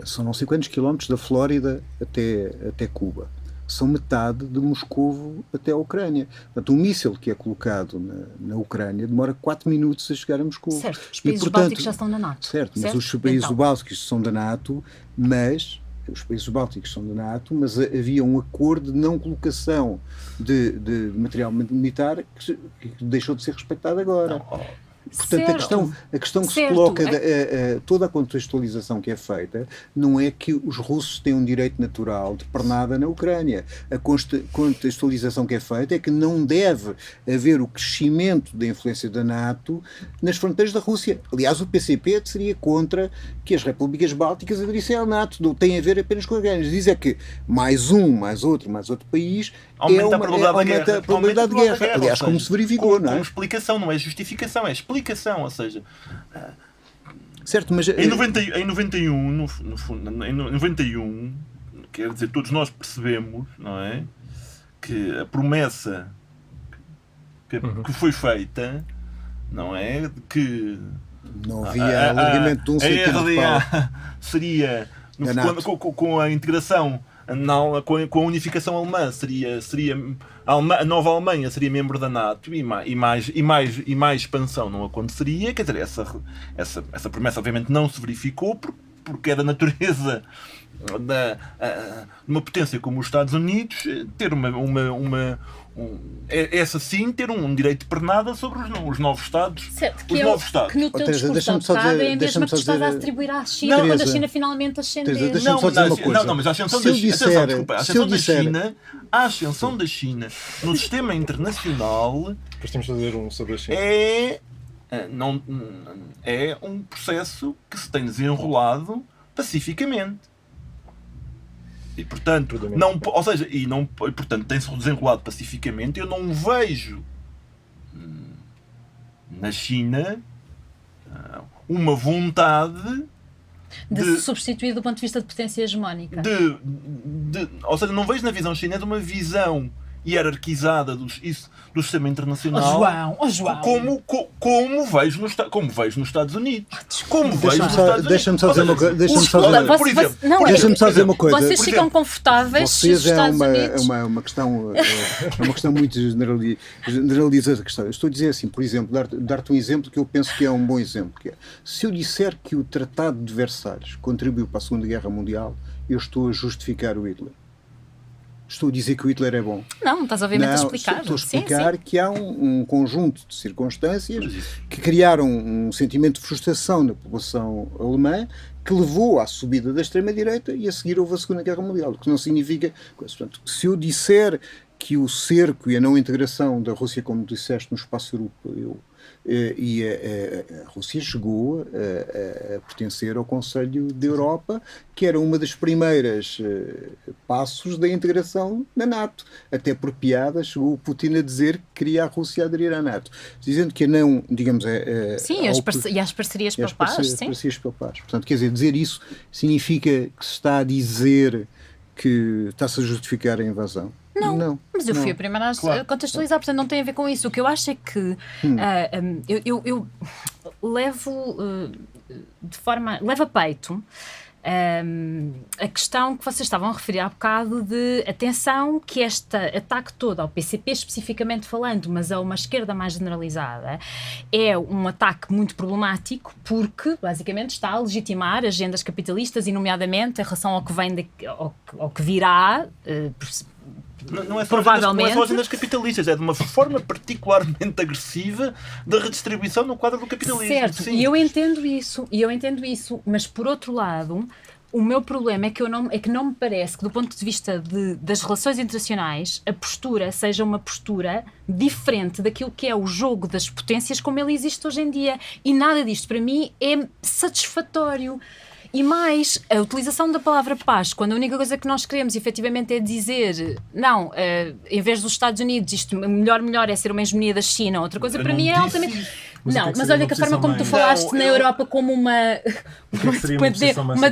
são não sei quantos quilómetros da Flórida até Cuba. São metade de Moscovo até a Ucrânia. Portanto, um míssil que é colocado na Ucrânia demora 4 minutos a chegar a Moscovo. Certo, os países bálticos já estão da NATO. Certo, mas os países bálticos são da NATO, mas havia um acordo de não colocação de material militar que deixou de ser respeitado agora. Portanto, a questão que se coloca, toda a contextualização que é feita, não é que os russos têm um direito natural de pernada na Ucrânia. A contextualização que é feita é que não deve haver o crescimento da influência da NATO nas fronteiras da Rússia. Aliás, o PCP seria contra que as repúblicas bálticas aderissem à NATO. Não tem a ver apenas com as guerras. Diz é que mais outro país aumenta a probabilidade de guerra. Aliás, como se verificou, não é? Como explicação, não é justificação, é explicação, ou seja... Certo, mas... Em 91, quer dizer, todos nós percebemos, não é? Que a promessa que foi feita, não é? De que... Não havia alargamento de um centímetro de pau. Seria, com a integração... Não, com a unificação alemã a nova Alemanha seria membro da NATO e mais expansão não aconteceria. Quer dizer, essa promessa obviamente não se verificou porque é da natureza de uma potência como os Estados Unidos ter essa sim ter um direito de pernada sobre os novos Estados. Certo, que no teu discurso é a mesma que estás a atribuir à China quando a China finalmente ascender. Mas a ascensão da China no sistema internacional depois temos de fazer um sobre a China. É um processo que se tem desenrolado pacificamente. E portanto, portanto tem-se desenrolado pacificamente. Eu não vejo na China uma vontade de se substituir do ponto de vista de potência hegemónica. Ou seja, não vejo na visão chinesa uma visão hierarquizada do sistema internacional. João. Como vejo nos Estados Unidos. Deixa-me só dizer uma coisa. Vocês ficam confortáveis se os Estados Unidos... É uma questão muito generalizada. Eu estou a dizer assim, por exemplo, dar-te um exemplo que eu penso que é um bom exemplo. Que é, se eu disser que o Tratado de Versalhes contribuiu para a Segunda Guerra Mundial, eu estou a justificar o Hitler. Estou a dizer que o Hitler é bom. Não, estás obviamente a explicar. Estou a explicar que há um conjunto de circunstâncias que criaram um sentimento de frustração na população alemã que levou à subida da extrema-direita e a seguir houve a Segunda Guerra Mundial, o que não significa... Portanto, se eu disser que o cerco e a não integração da Rússia, como disseste, no espaço europeu, e a Rússia chegou a pertencer ao Conselho da Europa, que era uma das primeiras passos da integração na NATO. Até por piada chegou o Putin a dizer que queria a Rússia aderir à NATO, dizendo que não, digamos... Sim, e as parcerias papais. Portanto, quer dizer, dizer isso significa que se está a dizer que está-se a justificar a invasão. Não, mas eu fui a primeira a contextualizar, portanto não tem a ver com isso. O que eu acho é que eu levo levo a peito a questão que vocês estavam a referir há bocado de atenção que este ataque todo ao PCP especificamente falando, mas a uma esquerda mais generalizada, é um ataque muito problemático porque basicamente está a legitimar agendas capitalistas e nomeadamente em relação ao que vem ao que virá, não é só agendas capitalistas, é de uma forma particularmente agressiva da redistribuição no quadro do capitalismo. Certo, e eu entendo isso, mas por outro lado, o meu problema é que não me parece que do ponto de vista das relações internacionais a postura seja uma postura diferente daquilo que é o jogo das potências como ele existe hoje em dia, e nada disto para mim é satisfatório. E mais, a utilização da palavra paz, quando a única coisa que nós queremos efetivamente é dizer não, em vez dos Estados Unidos, isto melhor é ser uma hegemonia da China, outra coisa para mim é altamente... Mas olha que a forma como tu falaste na Europa como uma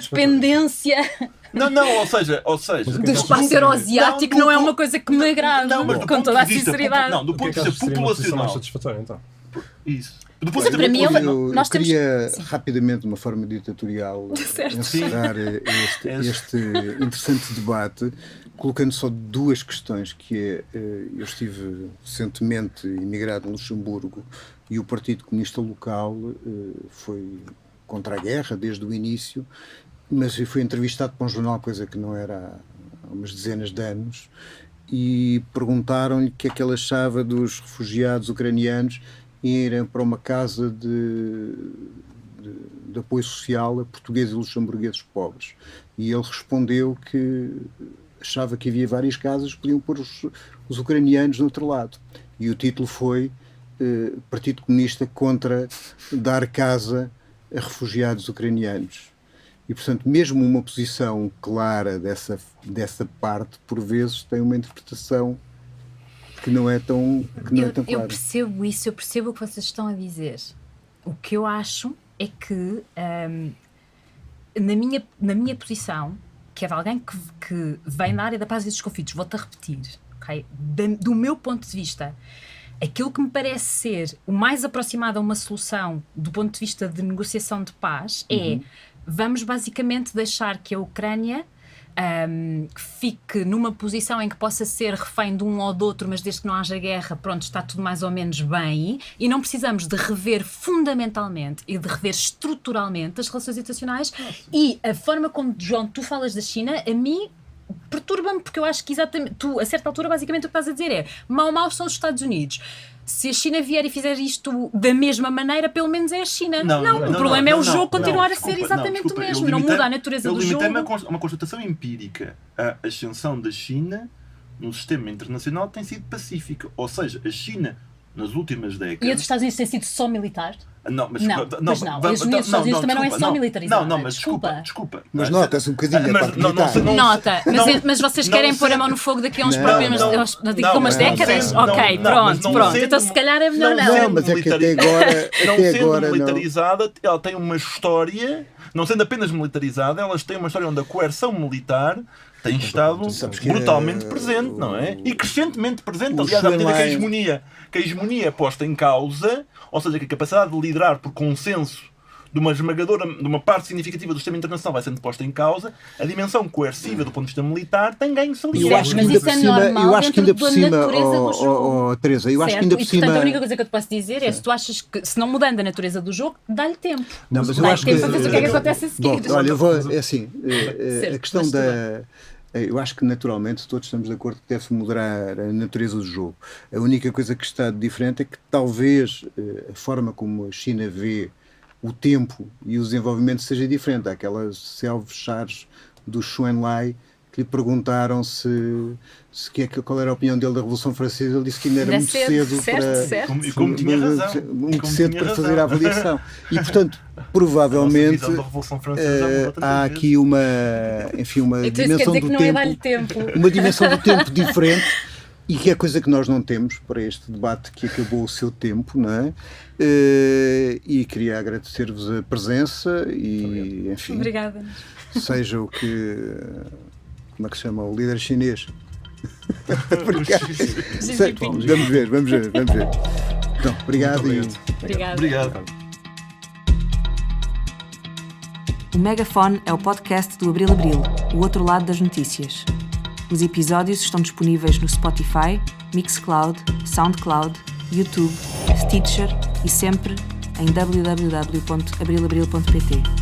dependência... Ou seja do espaço euroasiático não é uma coisa que me agrada, com toda a sinceridade. Não, do ponto de vista populacional. Então. Isso. Para mim, eu queria rapidamente, de uma forma ditatorial, encerrar este interessante debate, colocando só duas questões, que é, eu estive recentemente imigrado em Luxemburgo e o Partido Comunista local foi contra a guerra desde o início, mas eu fui entrevistado para um jornal, coisa que não era há umas dezenas de anos, e perguntaram-lhe o que é que ele achava dos refugiados ucranianos irem para uma casa de apoio social a portugueses e luxemburgueses pobres. E ele respondeu que achava que havia várias casas que podiam pôr os ucranianos do outro lado. E o título foi Partido Comunista contra dar casa a refugiados ucranianos. E, portanto, mesmo uma posição clara dessa parte, por vezes, tem uma interpretação que não é tão clara. Eu percebo isso, eu percebo o que vocês estão a dizer. O que eu acho é que, na minha posição, que é de alguém que vem da área da paz e dos conflitos, vou-te a repetir, okay? Do meu ponto de vista, aquilo que me parece ser o mais aproximado a uma solução do ponto de vista de negociação de paz é, vamos basicamente deixar que a Ucrânia fique numa posição em que possa ser refém de um ou do outro, mas desde que não haja guerra, pronto, está tudo mais ou menos bem, e não precisamos de rever fundamentalmente e de rever estruturalmente as relações internacionais. E a forma como, João, tu falas da China, a mim perturba-me, porque eu acho que exatamente, tu, a certa altura, basicamente o que estás a dizer é, mau são os Estados Unidos. Se a China vier e fizer isto da mesma maneira, pelo menos é a China. O problema é o jogo continuar a ser exatamente o mesmo. Não muda a natureza do jogo. Eu limitei-me a uma constatação empírica. A ascensão da China no sistema internacional tem sido pacífica. Ou seja, a China, nas últimas décadas... E a dos Estados Unidos tem sido só militar? Não, mas a dos Estados Unidos também não é só militarizada. Não, mas desculpa. Mas nota-se um bocadinho a parte militar. Nota, mas vocês querem pôr a mão no fogo daqui a uns problemas, digo umas décadas? Ok, pronto. Então se calhar é melhor não. Não, mas é que até agora militarizada, ela tem uma história, não sendo apenas militarizada, elas têm uma história onde a coerção militar tem estado brutalmente presente, não é? E crescentemente presente, aliás, à medida que a hegemonia é posta em causa, ou seja, que a capacidade de liderar por consenso de uma parte significativa do sistema internacional vai sendo posta em causa, a dimensão coerciva do ponto de vista militar tem ganho saliência. Mas isso é normal eu acho que ainda por cima, Teresa, eu acho que ainda por cima... Portanto, a única coisa que eu te posso dizer é, se tu achas que, se não mudando a natureza do jogo, dá-lhe tempo. Não, mas eu acho que... para ver o que é que acontece a seguir. Bom, olha, é assim, a questão da... Eu acho que naturalmente todos estamos de acordo que deve-se moderar a natureza do jogo. A única coisa que está diferente é que talvez a forma como a China vê o tempo e o desenvolvimento seja diferente. Há aquelas célebres chaves do Xu Enlai que lhe perguntaram qual era a opinião dele da Revolução Francesa. Ele disse que ainda era muito cedo para fazer a avaliação. E, portanto, provavelmente há aqui uma dimensão do tempo, uma dimensão do tempo diferente, e que é coisa que nós não temos para este debate que acabou o seu tempo, não é? E queria agradecer-vos a presença e, enfim, obrigada. Seja o que... Como é que se chama? O líder chinês. Vamos ver. Então, obrigado. Obrigado. O Megafone é o podcast do Abril Abril, o outro lado das notícias. Os episódios estão disponíveis no Spotify, Mixcloud, Soundcloud, YouTube, Stitcher e sempre em www.abrilabril.pt.